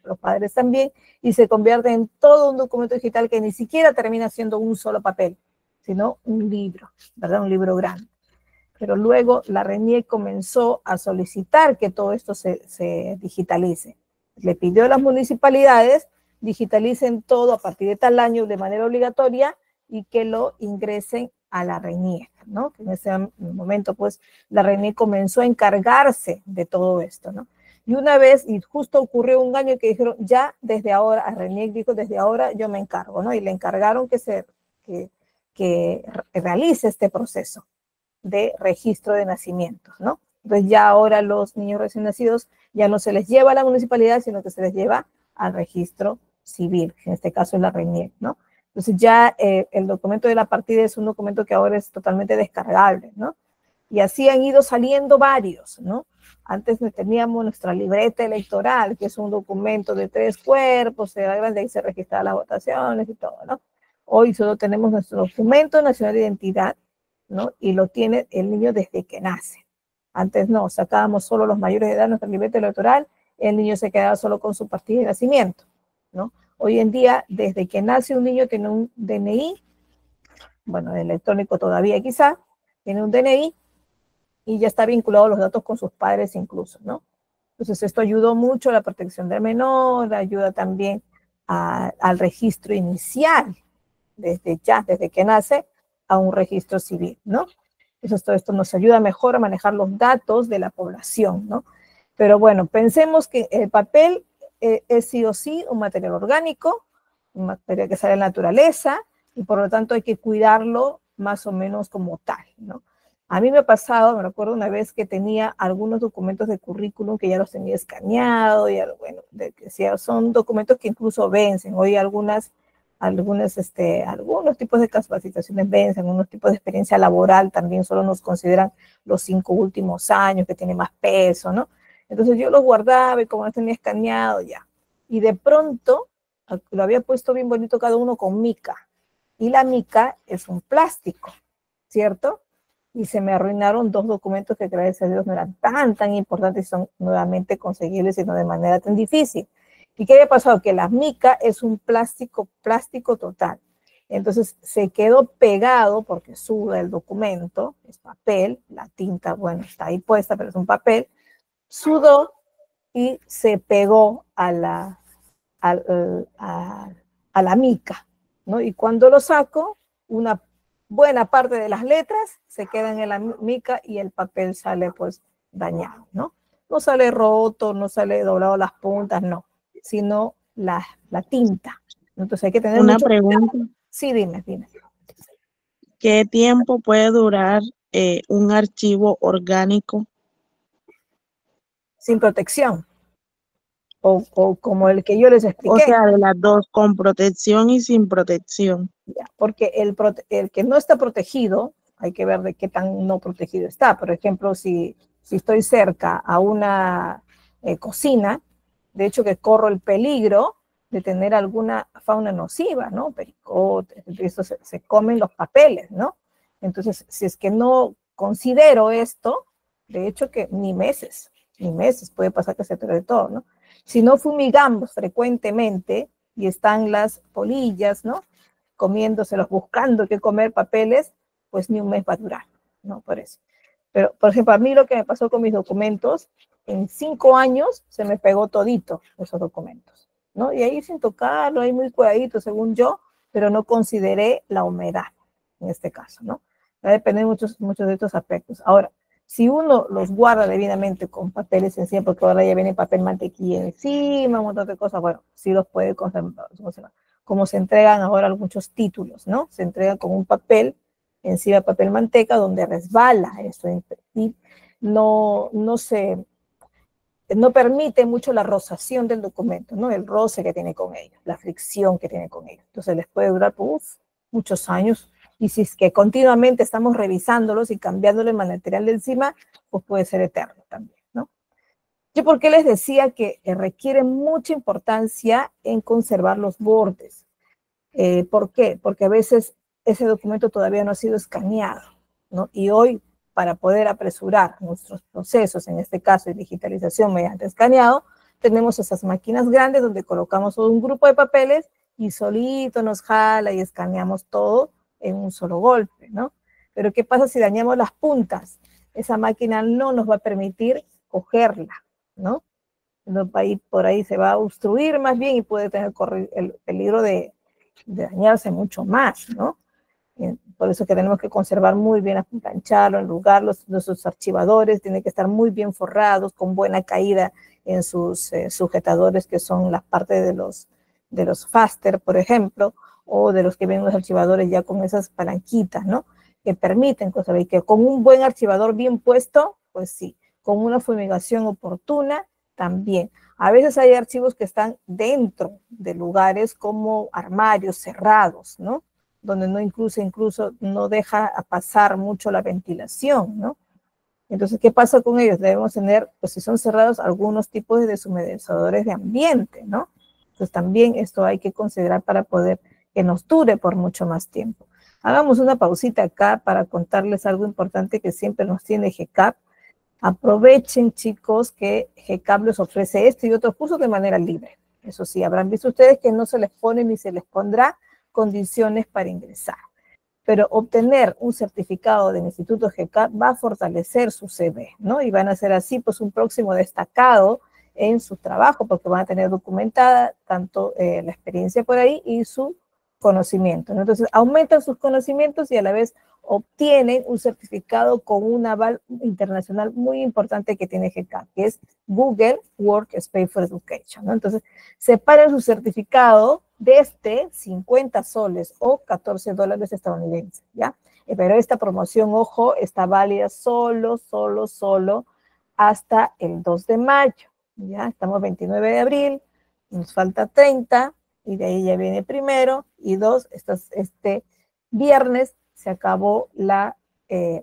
[SPEAKER 1] los padres también, y se convierte en todo un documento digital que ni siquiera termina siendo un solo papel, sino un libro, ¿verdad? Un libro grande. Pero luego la RENIEC comenzó a solicitar que todo esto se digitalice. Le pidió a las municipalidades digitalicen todo a partir de tal año de manera obligatoria y que lo ingresen a la RENIEC, ¿no? Que en ese momento, pues, la RENIEC comenzó a encargarse de todo esto, ¿no? Y una vez, y justo ocurrió un año que dijeron, ya desde ahora, a RENIEC dijo, desde ahora yo me encargo, ¿no? Y le encargaron que realice este proceso de registro de nacimientos, ¿no? Entonces ya ahora los niños recién nacidos ya no se les lleva a la municipalidad, sino que se les lleva al registro civil, que en este caso es la RENIEC, ¿no? Entonces ya el documento de la partida es un documento que ahora es totalmente descargable, ¿no? Y así han ido saliendo varios, ¿no? Antes teníamos nuestra libreta electoral, que es un documento de 3 cuerpos, era grande, ahí se registraban las votaciones y todo, ¿no? Hoy solo tenemos nuestro documento nacional de identidad, ¿no? Y lo tiene el niño desde que nace. Antes no, sacábamos solo los mayores de edad nuestra libreta electoral, el niño se quedaba solo con su partida de nacimiento, ¿no? Hoy en día, desde que nace un niño tiene un DNI, bueno, electrónico todavía quizá, tiene un DNI y ya está vinculado los datos con sus padres incluso, ¿no? Entonces esto ayudó mucho a la protección del menor, ayuda también al registro inicial, desde que nace, a un registro civil, ¿no? Entonces todo esto nos ayuda mejor a manejar los datos de la población, ¿no? Pero bueno, pensemos que el papel es sí o sí un material orgánico, un material que sale de la naturaleza, y por lo tanto hay que cuidarlo más o menos como tal, ¿no? A mí me ha pasado, me recuerdo una vez que tenía algunos documentos de currículum que ya los tenía escaneado, y bueno, son documentos que incluso vencen. Hoy algunos tipos de capacitaciones vencen, algunos tipos de experiencia laboral también solo nos consideran los 5 últimos años, que tiene más peso, ¿no? Entonces yo los guardaba y como no tenía escaneado ya. Y de pronto lo había puesto bien bonito cada uno con mica. Y la mica es un plástico, ¿cierto? Y se me arruinaron 2 documentos que gracias a Dios no eran tan importantes y son nuevamente conseguibles y no de manera tan difícil. ¿Y qué había pasado? Que la mica es un plástico total. Entonces se quedó pegado porque suda el documento, es papel, la tinta, bueno, está ahí puesta, pero es un papel, sudó y se pegó a la mica, ¿no? Y cuando lo saco, una buena parte de las letras se quedan en la mica y el papel sale pues dañado, ¿no? No sale roto, no sale doblado las puntas, no, sino la tinta. Entonces hay que tener
[SPEAKER 2] Una
[SPEAKER 1] mucho
[SPEAKER 2] pregunta,
[SPEAKER 1] cuidado. Sí, dime.
[SPEAKER 2] ¿qué tiempo puede durar un archivo orgánico?
[SPEAKER 1] Sin protección, o como el que yo les
[SPEAKER 2] O
[SPEAKER 1] expliqué.
[SPEAKER 2] sea, de las dos, con protección y sin protección.
[SPEAKER 1] Ya, porque el que no está protegido, hay que ver de qué tan no protegido está. Por ejemplo, si estoy cerca a una cocina, de hecho que corro el peligro de tener alguna fauna nociva, ¿no? Pericotes, eso se comen los papeles, ¿no? Entonces, si es que no considero esto, de hecho que ni meses puede pasar que se pierde todo, ¿no? Si no fumigamos frecuentemente y están las polillas, ¿no? Comiéndoselos, buscando qué comer papeles, pues ni un mes va a durar, ¿no? Por eso. Pero, por ejemplo, a mí lo que me pasó con mis documentos, en 5 años se me pegó todito esos documentos, ¿no? Y ahí sin tocarlo, ahí muy cuidadito, según yo, pero no consideré la humedad en este caso, ¿no? Va a depender muchos de estos aspectos. Ahora, si uno los guarda debidamente con papeles encima, porque ahora ya viene papel mantequilla encima, un montón de cosas, bueno, sí los puede conservar, como se entregan ahora muchos títulos, ¿no? Se entregan con un papel, encima papel manteca, donde resbala esto y no permite mucho la rozación del documento, ¿no? El roce que tiene con ellos, la fricción que tiene con ellos. Entonces les puede durar muchos años. Y si es que continuamente estamos revisándolos y cambiándole el material de encima, pues puede ser eterno también, ¿no? Yo por qué les decía que requiere mucha importancia en conservar los bordes. ¿Por qué? Porque a veces ese documento todavía no ha sido escaneado, ¿no? Y hoy, para poder apresurar nuestros procesos, en este caso de digitalización mediante escaneado, tenemos esas máquinas grandes donde colocamos un grupo de papeles y solito nos jala y escaneamos todo en un solo golpe, ¿no? Pero ¿qué pasa si dañamos las puntas? Esa máquina no nos va a permitir cogerla, ¿no? No, ahí, por ahí se va a obstruir más bien y puede tener el peligro de dañarse mucho más, ¿no? Por eso que tenemos que conservar muy bien, plancharlo, enlugarlo, nuestros archivadores tienen que estar muy bien forrados, con buena caída en sus sujetadores, que son las partes de los faster, por ejemplo, o de los que ven los archivadores ya con esas palanquitas, ¿no? Que permiten, y que con un buen archivador bien puesto, pues sí, con una fumigación oportuna, también. A veces hay archivos que están dentro de lugares como armarios cerrados, ¿no? Donde no incluso no deja pasar mucho la ventilación, ¿no? Entonces, ¿qué pasa con ellos? Debemos tener, pues si son cerrados, algunos tipos de deshumedecedores de ambiente, ¿no? Entonces también esto hay que considerar para poder que nos dure por mucho más tiempo. Hagamos una pausita acá para contarles algo importante que siempre nos tiene GCAP. Aprovechen, chicos, que GCAP les ofrece este y otros cursos de manera libre. Eso sí, habrán visto ustedes que no se les pone ni se les pondrá condiciones para ingresar. Pero obtener un certificado del Instituto GCAP va a fortalecer su CV, ¿no? Y van a ser así, pues, un próximo destacado en su trabajo, porque van a tener documentada tanto la experiencia por ahí y su conocimiento, ¿no? Entonces, aumentan sus conocimientos y a la vez obtienen un certificado con un aval internacional muy importante que tiene GCAP, que es Google Workspace for Education, ¿no? Entonces, separan su certificado desde 50 soles o 14 dólares estadounidenses, ¿ya? Pero esta promoción, ojo, está válida solo hasta el 2 de mayo, ¿ya? Estamos 29 de abril, nos falta 30, y de ahí ya viene primero, y 2, este viernes se acabó la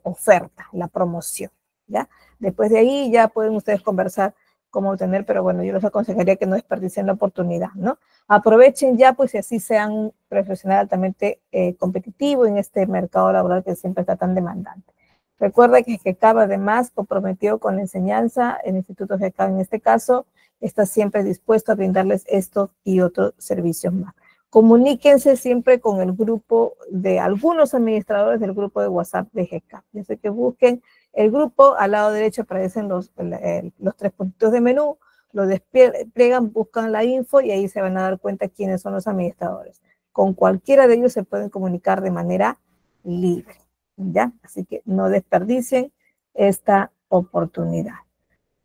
[SPEAKER 1] oferta, la promoción, ¿ya? Después de ahí ya pueden ustedes conversar cómo obtener, pero bueno, yo les aconsejaría que no desperdicien la oportunidad, ¿no? Aprovechen ya, pues, y así sean un profesional altamente competitivo en este mercado laboral que siempre está tan demandante. Recuerda que GCAP además comprometido con la enseñanza, el Instituto GCAP en este caso, está siempre dispuesto a brindarles estos y otros servicios más. Comuníquense siempre con el grupo de algunos administradores del grupo de WhatsApp de GCAP. Yo sé que busquen el grupo, al lado derecho aparecen los 3 puntitos de menú, lo despliegan, buscan la info y ahí se van a dar cuenta quiénes son los administradores. Con cualquiera de ellos se pueden comunicar de manera libre, ¿ya? Así que no desperdicien esta oportunidad.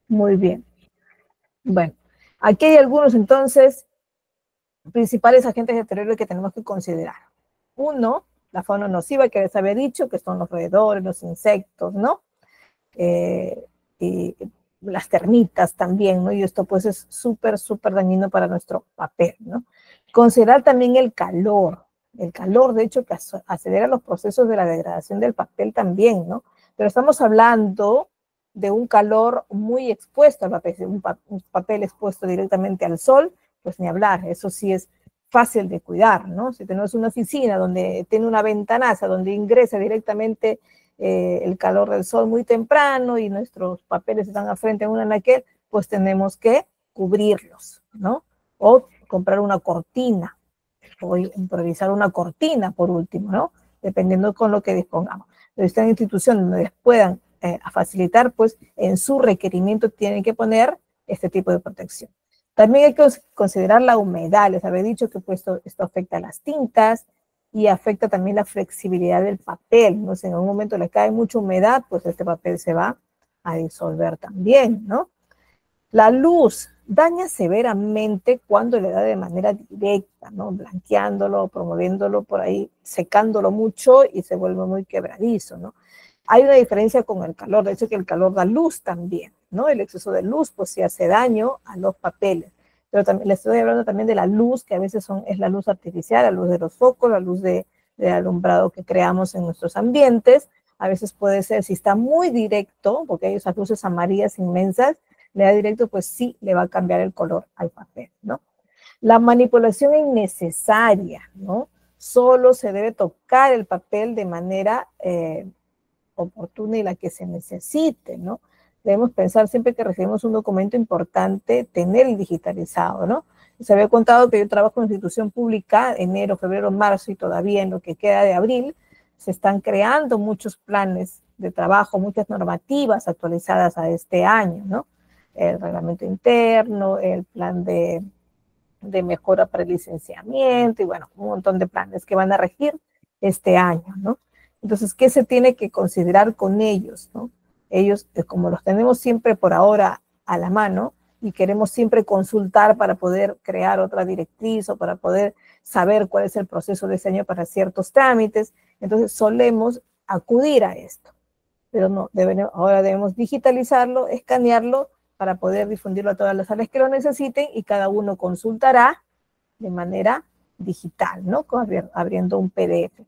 [SPEAKER 1] Muy bien. Bueno, aquí hay algunos entonces principales agentes exteriores que tenemos que considerar. Uno, la fauna nociva que les había dicho, que son los roedores, los insectos, ¿no? Y las termitas también, ¿no? Y esto pues es súper dañino para nuestro papel, ¿no? Considerar también el calor de hecho que acelera los procesos de la degradación del papel también, ¿no? Pero estamos hablando de un calor muy expuesto al papel, un papel expuesto directamente al sol, pues ni hablar, eso sí es fácil de cuidar, ¿no? Si tenemos una oficina donde tiene una ventanaza, donde ingresa directamente el calor del sol muy temprano y nuestros papeles están a frente a un anaquel, pues tenemos que cubrirlos, ¿no? O comprar una cortina, o improvisar una cortina por último, ¿no? Dependiendo con lo que dispongamos. Pero esta institución donde les puedan facilitar, pues en su requerimiento tienen que poner este tipo de protección. También hay que considerar la humedad. Les había dicho que pues, esto afecta a las tintas y afecta también la flexibilidad del papel, ¿no? Si en algún momento le cae mucha humedad, pues este papel se va a disolver también, ¿no? La luz daña severamente cuando le da de manera directa, ¿no? Blanqueándolo, promoviéndolo por ahí, secándolo mucho y se vuelve muy quebradizo, ¿no? Hay una diferencia con el calor, de hecho que el calor da luz también, ¿no? El exceso de luz pues sí hace daño a los papeles, pero también les estoy hablando también de la luz, que a veces es la luz artificial, la luz de los focos, la luz de alumbrado que creamos en nuestros ambientes. A veces puede ser, si está muy directo, porque hay esas luces amarillas inmensas, le da directo, pues sí le va a cambiar el color al papel, ¿no? La manipulación innecesaria, ¿no? Solo se debe tocar el papel de manera oportuna y la que se necesite, ¿no? Debemos pensar siempre que recibimos un documento importante, tener digitalizado, ¿no? Les había contado que yo trabajo en una institución pública, enero, febrero, marzo, y todavía en lo que queda de abril, se están creando muchos planes de trabajo, muchas normativas actualizadas a este año, ¿no? el reglamento interno, el plan de mejora para el licenciamiento, y bueno, un montón de planes que van a regir este año, ¿no? Entonces, ¿qué se tiene que considerar con ellos, no? Ellos, como los tenemos siempre por ahora a la mano y queremos siempre consultar para poder crear otra directriz o para poder saber cuál es el proceso de ese año para ciertos trámites, entonces solemos acudir a esto. Pero no, ahora debemos digitalizarlo, escanearlo para poder difundirlo a todas las áreas que lo necesiten, y cada uno consultará de manera digital, ¿no? Abriendo un PDF.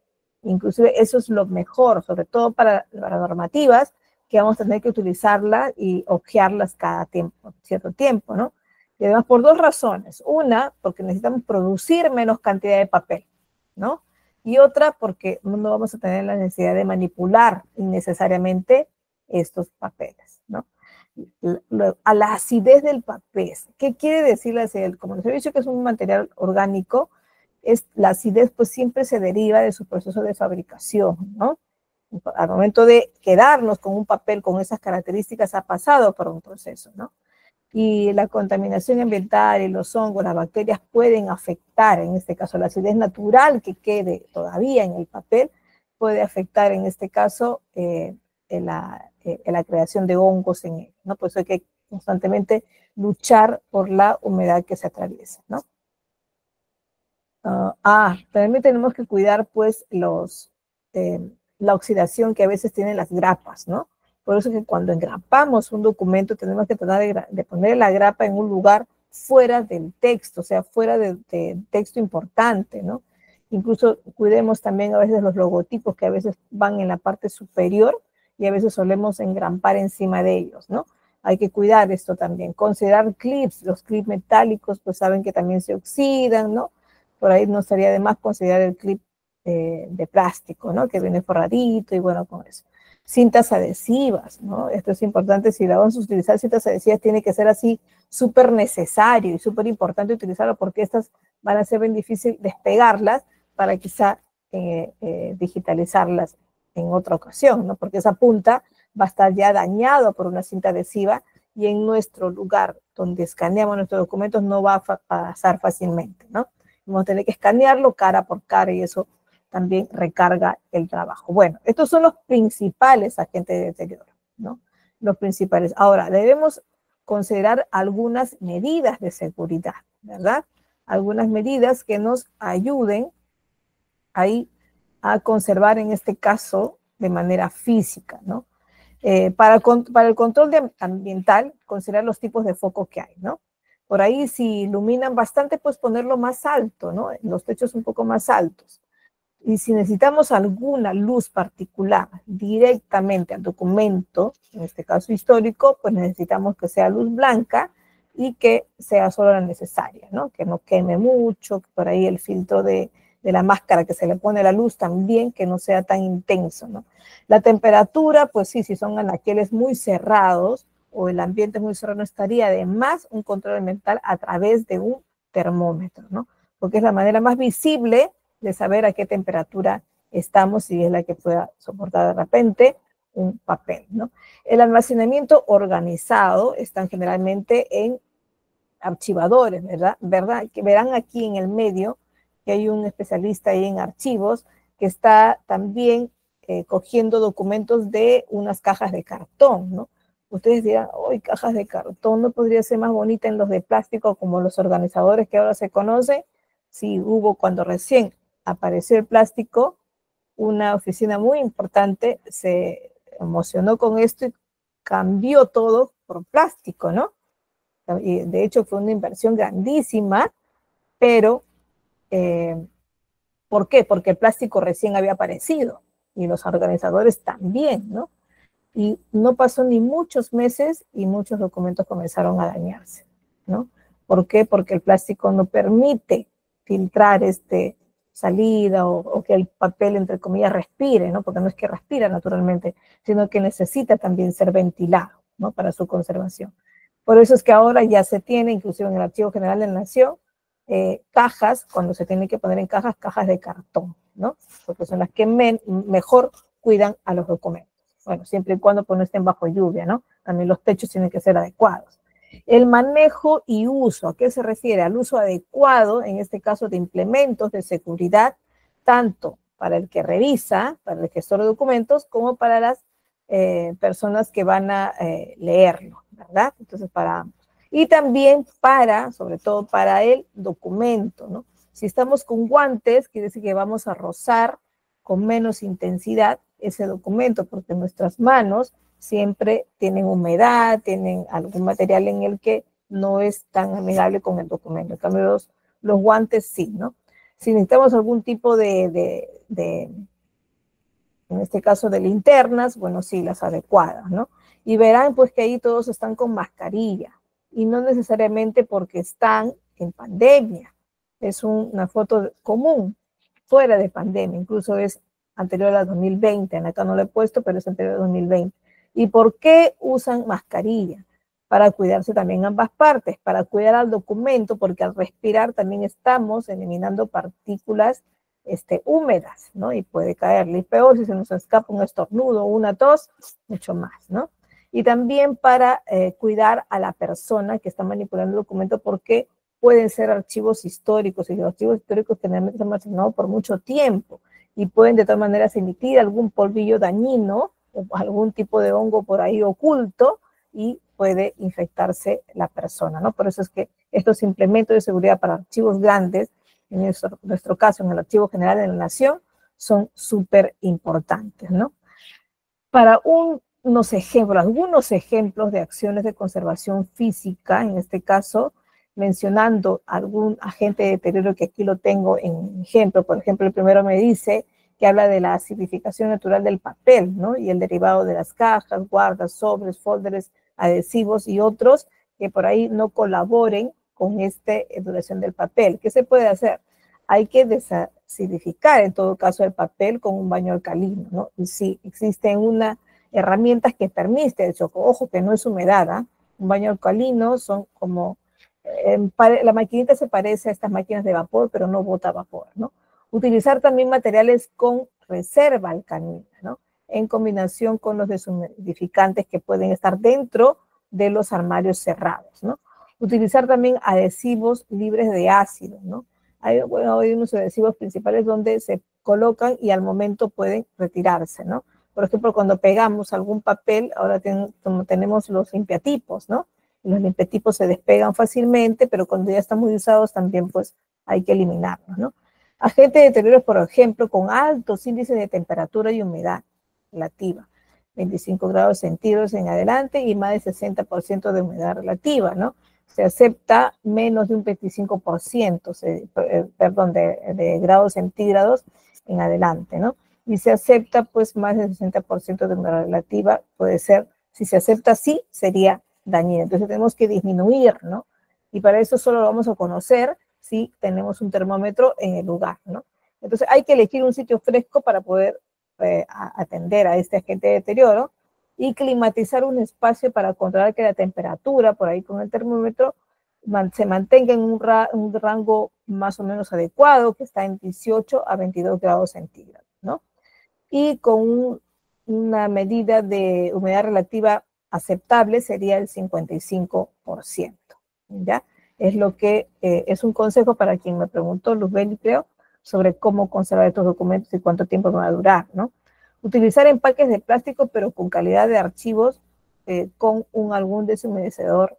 [SPEAKER 1] Inclusive eso es lo mejor, sobre todo para normativas, que vamos a tener que utilizarlas y ojearlas cada tiempo, cierto tiempo, ¿no? Y además por dos razones. Una, porque necesitamos producir menos cantidad de papel, ¿no? Y otra, porque no vamos a tener la necesidad de manipular innecesariamente estos papeles, ¿no? A la acidez del papel. ¿Qué quiere decir la acidez? Como les he dicho que es un material orgánico, la acidez pues siempre se deriva de su proceso de fabricación, ¿no? Al momento de quedarnos con un papel con esas características ha pasado por un proceso, ¿no? Y la contaminación ambiental y los hongos, las bacterias pueden afectar, en este caso la acidez natural que quede todavía en el papel, puede afectar en este caso en la creación de hongos en él, ¿no? Por eso hay que constantemente luchar por la humedad que se atraviesa, ¿no? También tenemos que cuidar pues la oxidación que a veces tienen las grapas, ¿no? Por eso que cuando engrapamos un documento tenemos que tratar de poner la grapa en un lugar fuera del texto, o sea, fuera del texto importante, ¿no? Incluso cuidemos también a veces los logotipos que a veces van en la parte superior y a veces solemos engrampar encima de ellos, ¿no? Hay que cuidar esto también. Considerar clips, los clips metálicos pues saben que también se oxidan, ¿no? Por ahí no estaría de más considerar el clip de plástico, ¿no? Que viene forradito y bueno, con eso. Cintas adhesivas, ¿no? Esto es importante, si la vamos a utilizar cintas adhesivas tiene que ser así súper necesario y súper importante utilizarlo, porque estas van a ser bien difícil despegarlas para quizá digitalizarlas en otra ocasión, ¿no? Porque esa punta va a estar ya dañado por una cinta adhesiva y en nuestro lugar donde escaneamos nuestros documentos no va a pasar fácilmente, ¿no? Vamos a tener que escanearlo cara por cara y eso también recarga el trabajo. Bueno, estos son los principales agentes de deterioro, ¿no? Los principales. Ahora, debemos considerar algunas medidas de seguridad, ¿verdad? Algunas medidas que nos ayuden ahí a conservar, en este caso, de manera física, ¿no? Para el control ambiental, considerar los tipos de foco que hay, ¿no? Por ahí, si iluminan bastante, pues ponerlo más alto, ¿no? Los techos un poco más altos. Y si necesitamos alguna luz particular directamente al documento, en este caso histórico, pues necesitamos que sea luz blanca y que sea solo la necesaria, ¿no? Que no queme mucho, que por ahí el filtro de la máscara que se le pone la luz también, que no sea tan intenso, ¿no? La temperatura, pues sí, si son anaqueles muy cerrados o el ambiente muy cerrado, no estaría de más un control ambiental a través de un termómetro, ¿no? Porque es la manera más visible de saber a qué temperatura estamos y es la que pueda soportar de repente un papel, ¿no? El almacenamiento organizado están generalmente en archivadores, ¿verdad? Que verán aquí en el medio que hay un especialista ahí en archivos que está también cogiendo documentos de unas cajas de cartón, ¿no? Ustedes dirán, ¡ay, cajas de cartón! ¿No podría ser más bonita en los de plástico como los organizadores que ahora se conocen? Sí, hubo cuando recién apareció el plástico, una oficina muy importante se emocionó con esto y cambió todo por plástico, ¿no? Y de hecho fue una inversión grandísima, pero ¿por qué? Porque el plástico recién había aparecido y los organizadores también, ¿no? Y no pasó ni muchos meses y muchos documentos comenzaron a dañarse, ¿no? ¿Por qué? Porque el plástico no permite filtrar salida o que el papel, entre comillas, respire, ¿no? Porque no es que respira naturalmente, sino que necesita también ser ventilado, ¿no? Para su conservación. Por eso es que ahora ya se tiene, inclusive en el Archivo General de la Nación, cajas, cuando se tienen que poner en cajas, cajas de cartón, ¿no? Porque son las que mejor cuidan a los documentos. Bueno, siempre y cuando pues, no estén bajo lluvia, ¿no? También los techos tienen que ser adecuados. El manejo y uso, ¿a qué se refiere? Al uso adecuado, en este caso de implementos de seguridad, tanto para el que revisa, para el gestor de documentos, como para las personas que van a leerlo, ¿verdad? Entonces, para ambos. Y también para, sobre todo para el documento, ¿no? Si estamos con guantes, quiere decir que vamos a rozar con menos intensidad ese documento, porque nuestras manos siempre tienen humedad, tienen algún material en el que no es tan amigable con el documento. En cambio, los guantes sí, ¿no? Si necesitamos algún tipo en este caso de linternas, bueno, sí, las adecuadas, ¿no? Y verán pues que ahí todos están con mascarilla, y no necesariamente porque están en pandemia. Es una foto común, fuera de pandemia, incluso es anterior a 2020, en acá no lo he puesto, pero es anterior a 2020. ¿Y por qué usan mascarilla? Para cuidarse también ambas partes, para cuidar al documento, porque al respirar también estamos eliminando partículas húmedas, ¿no? Y puede caerle. Y peor si se nos escapa un estornudo o una tos, mucho más, ¿no? Y también para cuidar a la persona que está manipulando el documento, porque pueden ser archivos históricos, y los archivos históricos generalmente están almacenados por mucho tiempo, y pueden de todas maneras emitir algún polvillo dañino, o algún tipo de hongo por ahí oculto, y puede infectarse la persona, ¿no? Por eso es que estos implementos de seguridad para archivos grandes, en nuestro caso, en el Archivo General de la Nación, son súper importantes, ¿no? Para algunos ejemplos de acciones de conservación física, en este caso, mencionando algún agente de deterioro que aquí lo tengo en ejemplo. Por ejemplo, el primero me dice que habla de la acidificación natural del papel, ¿no? Y el derivado de las cajas, guardas, sobres, folders, adhesivos y otros que por ahí no colaboren con esta duración del papel. ¿Qué se puede hacer? Hay que desacidificar en todo caso el papel con un baño alcalino, ¿no? Y sí, existen unas herramientas que permiten, de hecho, ojo que no es humedad, ¿eh? Un baño alcalino son como, la maquinita se parece a estas máquinas de vapor, pero no bota vapor, ¿no? Utilizar también materiales con reserva alcalina, ¿no? En combinación con los deshumidificantes que pueden estar dentro de los armarios cerrados, ¿no? Utilizar también adhesivos libres de ácido, ¿no? Hay unos adhesivos principales donde se colocan y al momento pueden retirarse, ¿no? Por ejemplo, cuando pegamos algún papel, ahora tenemos los limpiatipos, ¿no? Los limpiatipos se despegan fácilmente, pero cuando ya están muy usados también pues hay que eliminarlos, ¿no? Agentes de deterioro, por ejemplo, con altos índices de temperatura y humedad relativa, 25 grados centígrados en adelante y más de 60% de humedad relativa, ¿no? Se acepta menos de un 25%, perdón, de grados centígrados en adelante, ¿no? Y se acepta pues más del 60% de humedad relativa, puede ser, si se acepta así, sería dañino. Entonces tenemos que disminuir, ¿no? Y para eso solo lo vamos a conocer si tenemos un termómetro en el lugar, ¿no? Entonces hay que elegir un sitio fresco para poder atender a este agente de deterioro, y climatizar un espacio para controlar que la temperatura, por ahí con el termómetro, se mantenga en un rango más o menos adecuado, que está en 18 a 22 grados centígrados, ¿no? Y con una medida de humedad relativa aceptable sería el 55%, ¿ya? Es lo que es un consejo para quien me preguntó, Luzbeli, creo, sobre cómo conservar estos documentos y cuánto tiempo van a durar, ¿no? Utilizar empaques de plástico, pero con calidad de archivos, con algún deshumedecedor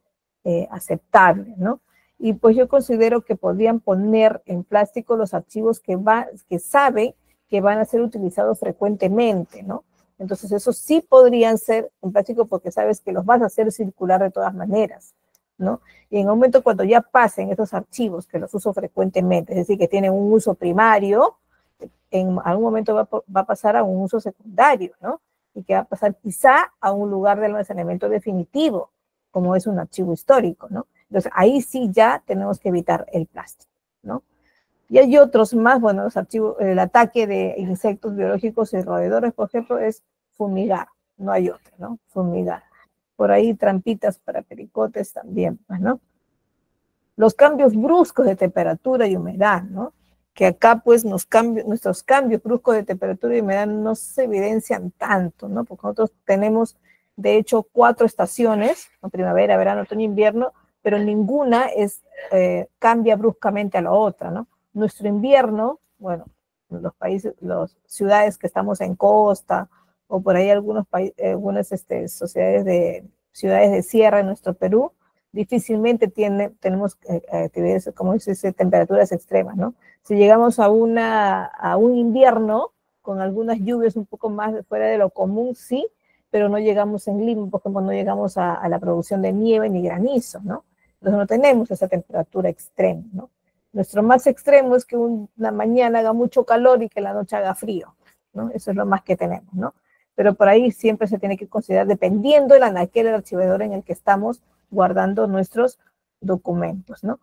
[SPEAKER 1] aceptable, ¿no? Y pues yo considero que podrían poner en plástico los archivos que saben que van a ser utilizados frecuentemente, ¿no? Entonces, esos sí podrían ser en plástico porque sabes que los vas a hacer circular de todas maneras, ¿no? Y en un momento cuando ya pasen esos archivos que los uso frecuentemente, es decir, que tienen un uso primario, en algún momento va a pasar a un uso secundario, ¿no? Y que va a pasar quizá a un lugar de almacenamiento definitivo, como es un archivo histórico, ¿no? Entonces, ahí sí ya tenemos que evitar el plástico, ¿no? Y hay otros más, bueno, los archivos, el ataque de insectos biológicos y roedores, por ejemplo, es fumigar, no hay otro, ¿no? Fumigar. Por ahí trampitas para pericotes también, ¿no? Los cambios bruscos de temperatura y humedad, ¿no? Que acá pues nuestros cambios bruscos de temperatura y humedad no se evidencian tanto, ¿no? Porque nosotros tenemos de hecho 4 estaciones, ¿no? Primavera, verano, otoño, invierno, pero ninguna cambia bruscamente a la otra, ¿no? Nuestro invierno, bueno, los países, las ciudades que estamos en costa, o por ahí algunas sociedades de ciudades de sierra en nuestro Perú, difícilmente tenemos actividades, como dice, temperaturas extremas, ¿no? Si llegamos a un invierno con algunas lluvias un poco más fuera de lo común, sí, pero no llegamos en Lima, por ejemplo, no llegamos a la producción de nieve ni granizo, ¿no? Entonces no tenemos esa temperatura extrema, ¿no? Nuestro más extremo es que una mañana haga mucho calor y que la noche haga frío, ¿no? Eso es lo más que tenemos, ¿no? Pero por ahí siempre se tiene que considerar, dependiendo del anaquel, el archivador en el que estamos guardando nuestros documentos, ¿no?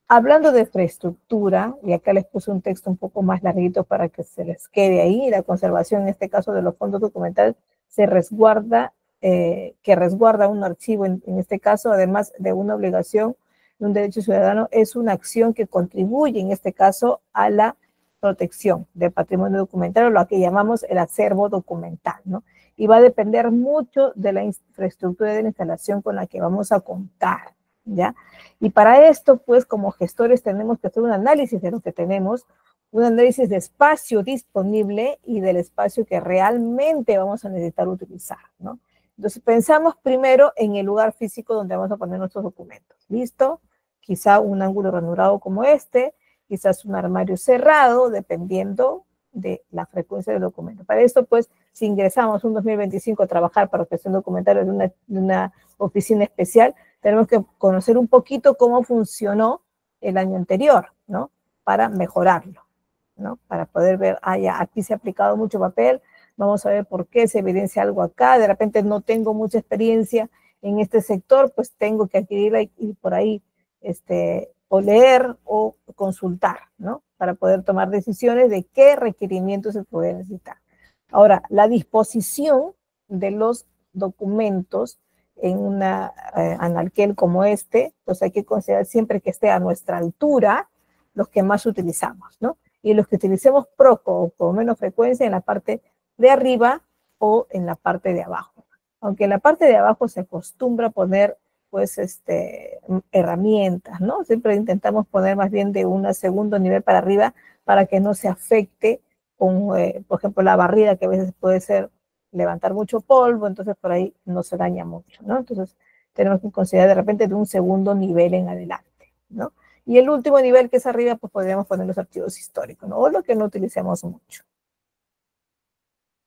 [SPEAKER 1] Hablando de infraestructura, y acá les puse un texto un poco más larguito para que se les quede ahí, la conservación, en este caso de los fondos documentales, que resguarda un archivo, en este caso, además de una obligación, de un derecho ciudadano, es una acción que contribuye, en este caso, a la protección del patrimonio documental, o lo que llamamos el acervo documental, ¿no? Y va a depender mucho de la infraestructura de la instalación con la que vamos a contar, ¿ya? Y para esto, pues, como gestores tenemos que hacer un análisis de lo que tenemos, un análisis de espacio disponible y del espacio que realmente vamos a necesitar utilizar, ¿no? Entonces, pensamos primero en el lugar físico donde vamos a poner nuestros documentos. ¿Listo? Quizá un ángulo ranurado como este, quizás un armario cerrado, dependiendo de la frecuencia del documento. Para esto, pues, si ingresamos un 2025 a trabajar para gestión documentaria de una oficina especial, tenemos que conocer un poquito cómo funcionó el año anterior, ¿no? Para mejorarlo, ¿no? Para poder ver, ya, aquí se ha aplicado mucho papel, vamos a ver por qué se evidencia algo acá, de repente no tengo mucha experiencia en este sector, pues tengo que adquirirla y por ahí, o leer o consultar, ¿no? Para poder tomar decisiones de qué requerimientos se puede necesitar. Ahora, la disposición de los documentos en una anaquel como este, pues hay que considerar siempre que esté a nuestra altura los que más utilizamos, ¿no? Y los que utilicemos poco o con menos frecuencia en la parte de arriba o en la parte de abajo. Aunque en la parte de abajo se acostumbra a poner, pues, herramientas, ¿no? Siempre intentamos poner más bien de un segundo nivel para arriba para que no se afecte con, por ejemplo, la barrida, que a veces puede ser levantar mucho polvo, entonces por ahí no se daña mucho, ¿no? Entonces tenemos que considerar de repente de un segundo nivel en adelante, ¿no? Y el último nivel, que es arriba, pues podríamos poner los archivos históricos, ¿no? O lo que no utilicemos mucho.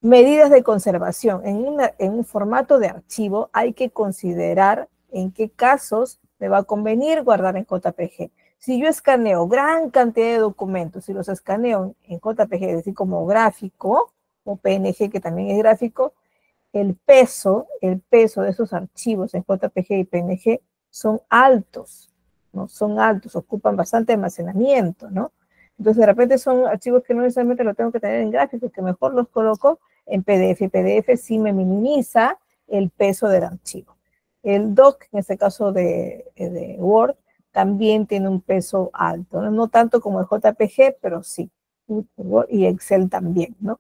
[SPEAKER 1] Medidas de conservación. En un formato de archivo hay que considerar en qué casos me va a convenir guardar en JPG. Si yo escaneo gran cantidad de documentos y los escaneo en JPG, es decir, como gráfico, o PNG, que también es gráfico, el peso de esos archivos en JPG y PNG son altos, ¿no? Son altos, ocupan bastante almacenamiento, ¿no? Entonces, de repente son archivos que no necesariamente los tengo que tener en gráficos, que mejor los coloco en PDF. Y PDF sí me minimiza el peso del archivo. El doc, en este caso de Word, también tiene un peso alto, ¿no? No tanto como el JPG, pero sí. Y Excel también, ¿no?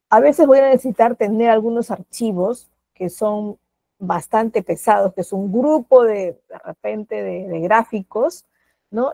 [SPEAKER 1] A veces voy a necesitar tener algunos archivos que son bastante pesados, que es un grupo de repente de gráficos, ¿no?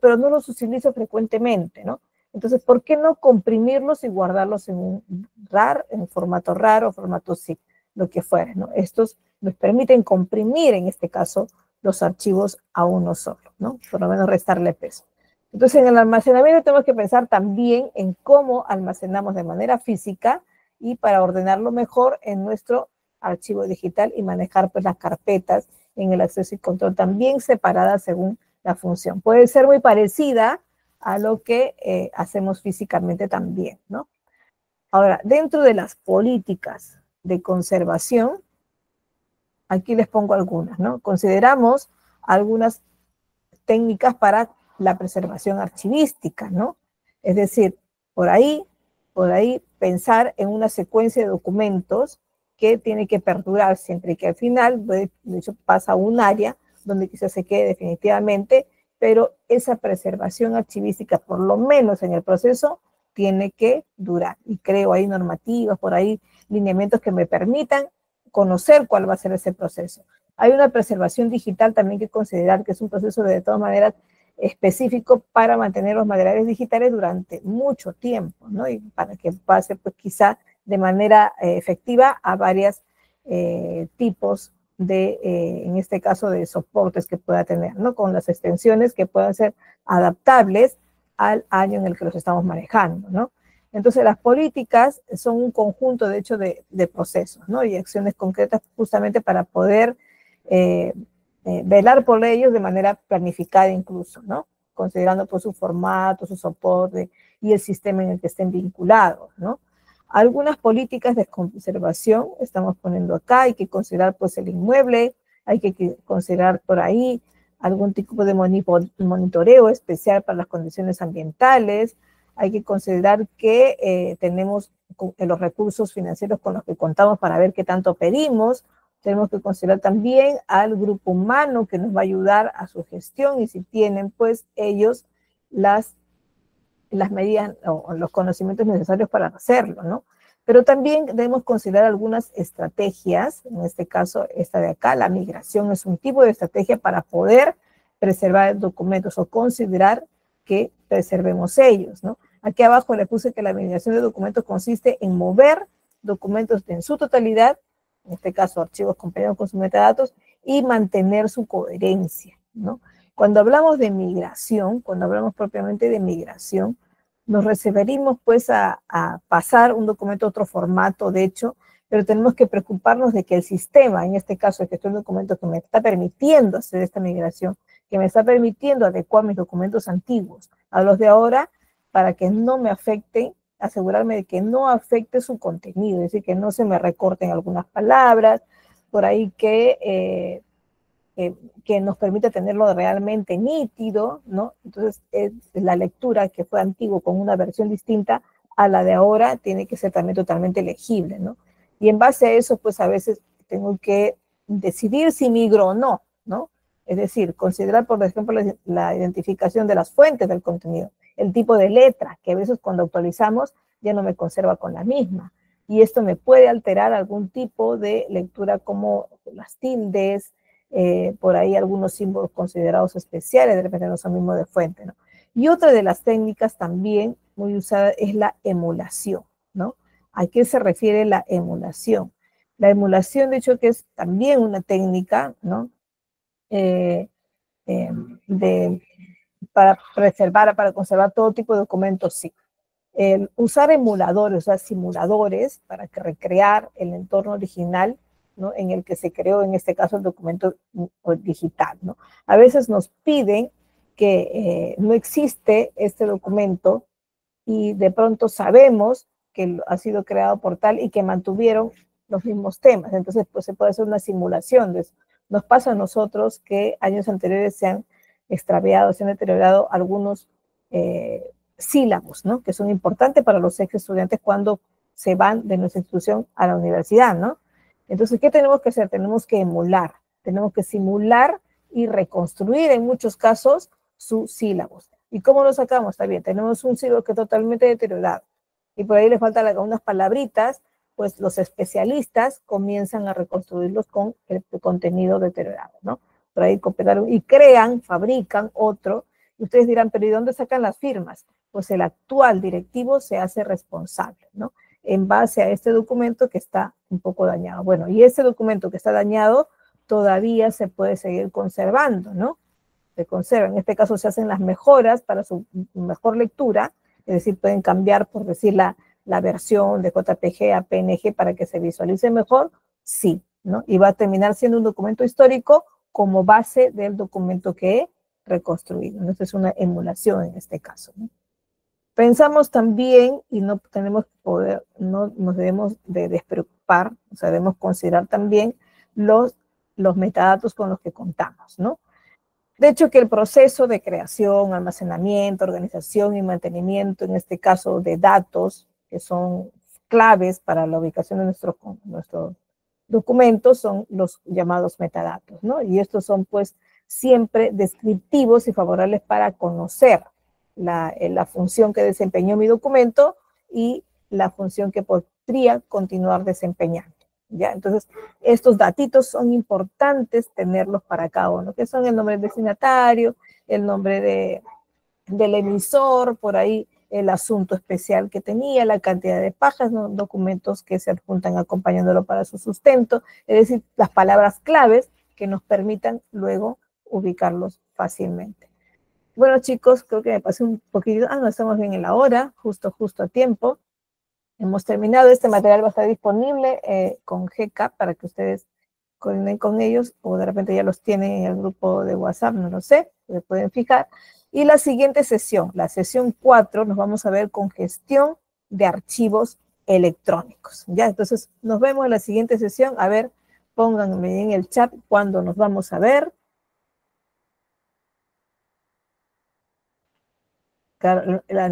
[SPEAKER 1] Pero no los utilizo frecuentemente, ¿no? Entonces, ¿por qué no comprimirlos y guardarlos en un RAR, en formato RAR o formato zip, lo que fuera, ¿no? Estos nos permiten comprimir, en este caso, los archivos a uno solo, ¿no? Por lo menos restarle peso. Entonces, en el almacenamiento tenemos que pensar también en cómo almacenamos de manera física y para ordenarlo mejor en nuestro archivo digital y manejar, pues, las carpetas en el acceso y control también separadas según la función. Puede ser muy parecida a lo que hacemos físicamente también, ¿no? Ahora, dentro de las políticas de conservación, aquí les pongo algunas, ¿no? Consideramos algunas técnicas para la preservación archivística, ¿no? Es decir, por ahí pensar en una secuencia de documentos que tiene que perdurar siempre y que al final, de hecho, pasa a un área donde quizás se quede definitivamente, pero esa preservación archivística, por lo menos en el proceso, tiene que durar. Y creo hay normativas, por ahí lineamientos que me permitan conocer cuál va a ser ese proceso. Hay una preservación digital también que considerar que es un proceso de todas maneras específico para mantener los materiales digitales durante mucho tiempo, ¿no? Y para que pase, pues quizá de manera efectiva a varios tipos de, en este caso, de soportes que pueda tener, ¿no? Con las extensiones que puedan ser adaptables al año en el que los estamos manejando, ¿no? Entonces, las políticas son un conjunto, de hecho, de procesos, ¿no? Y acciones concretas justamente para poder velar por ellos de manera planificada incluso, ¿no? Considerando pues su formato, su soporte y el sistema en el que estén vinculados, ¿no? Algunas políticas de conservación estamos poniendo acá, hay que considerar pues el inmueble, hay que considerar por ahí algún tipo de monitoreo especial para las condiciones ambientales, hay que considerar que tenemos los recursos financieros con los que contamos para ver qué tanto pedimos, tenemos que considerar también al grupo humano que nos va a ayudar a su gestión y si tienen pues ellos las medidas o los conocimientos necesarios para hacerlo, ¿no? Pero también debemos considerar algunas estrategias, en este caso esta de acá, la migración es un tipo de estrategia para poder preservar documentos o considerar que preservemos ellos, ¿no? Aquí abajo le puse que la migración de documentos consiste en mover documentos en su totalidad, en este caso archivos acompañados con sus metadatos, y mantener su coherencia, ¿no? Cuando hablamos de migración, cuando hablamos propiamente de migración, nos referimos pues a pasar un documento a otro formato, de hecho, pero tenemos que preocuparnos de que el sistema, en este caso el gestor de documentos que me está permitiendo hacer esta migración, que me está permitiendo adecuar mis documentos antiguos a los de ahora, para que no me afecten, asegurarme de que no afecte su contenido, es decir, que no se me recorten algunas palabras, por ahí que nos permite tenerlo realmente nítido, ¿no? Entonces, la lectura que fue antiguo con una versión distinta a la de ahora tiene que ser también totalmente legible, ¿no? Y en base a eso, pues a veces tengo que decidir si migro o no, ¿no? Es decir, considerar, por ejemplo, la identificación de las fuentes del contenido, el tipo de letra, que a veces cuando actualizamos ya no me conserva con la misma. Y esto me puede alterar algún tipo de lectura como las tildes, por ahí algunos símbolos considerados especiales, de repente no son mismos de fuente, ¿no? Y otra de las técnicas también muy usada es la emulación, ¿no? ¿A qué se refiere la emulación? La emulación, de hecho, que es también una técnica, ¿no? Eh, eh, de, para preservar, para conservar todo tipo de documentos, sí. Usar emuladores, o sea, simuladores para recrear el entorno original, ¿no? En el que se creó, en este caso, el documento digital, ¿no? A veces nos piden que no existe este documento y de pronto sabemos que ha sido creado por tal y que mantuvieron los mismos temas. Entonces, pues se puede hacer una simulación de eso. Nos pasa a nosotros que años anteriores se han extraviado, se han deteriorado algunos sílabos, ¿no? Que son importantes para los ex estudiantes cuando se van de nuestra institución a la universidad, ¿no? Entonces, ¿qué tenemos que hacer? Tenemos que emular, tenemos que simular y reconstruir en muchos casos sus sílabos. ¿Y cómo lo sacamos? Está bien, tenemos un sílabo que es totalmente deteriorado y por ahí le faltan algunas palabritas, pues los especialistas comienzan a reconstruirlos con el contenido deteriorado, ¿no? Por ahí copiaron y crean, fabrican otro. Y ustedes dirán, pero ¿y dónde sacan las firmas? Pues el actual directivo se hace responsable, ¿no? En base a este documento que está un poco dañado. Bueno, y ese documento que está dañado todavía se puede seguir conservando, ¿no? Se conserva. En este caso se hacen las mejoras para su mejor lectura, es decir, pueden cambiar, por decir, la versión de JPG a PNG para que se visualice mejor, sí, ¿no? Y va a terminar siendo un documento histórico como base del documento que he reconstruido. ¿No? Esta es una emulación en este caso, ¿no? Pensamos también, y no tenemos que poder, no nos debemos de despreocupar, o sea, debemos considerar también los metadatos con los que contamos, ¿no? De hecho, que el proceso de creación, almacenamiento, organización y mantenimiento, en este caso de datos, que son claves para la ubicación de nuestros documentos, son los llamados metadatos, ¿no? Y estos son, pues, siempre descriptivos y favorables para conocer la función que desempeñó mi documento y la función que podría continuar desempeñando, ¿ya? Entonces, estos datitos son importantes tenerlos para cada uno, que son el nombre del destinatario, el nombre del emisor, por ahí el asunto especial que tenía, la cantidad de páginas, ¿no? Documentos que se adjuntan acompañándolo para su sustento, es decir, las palabras claves que nos permitan luego ubicarlos fácilmente. Bueno, chicos, creo que me pasé un poquito, no, estamos bien en la hora, justo a tiempo. Hemos terminado, este material va a estar disponible con GCAP para que ustedes coordinen con ellos, o de repente ya los tienen en el grupo de WhatsApp, no lo sé, se pueden fijar. Y la siguiente sesión, la sesión 4, nos vamos a ver con gestión de archivos electrónicos. Ya, entonces nos vemos en la siguiente sesión. A ver, pónganme en el chat cuándo nos vamos a ver. La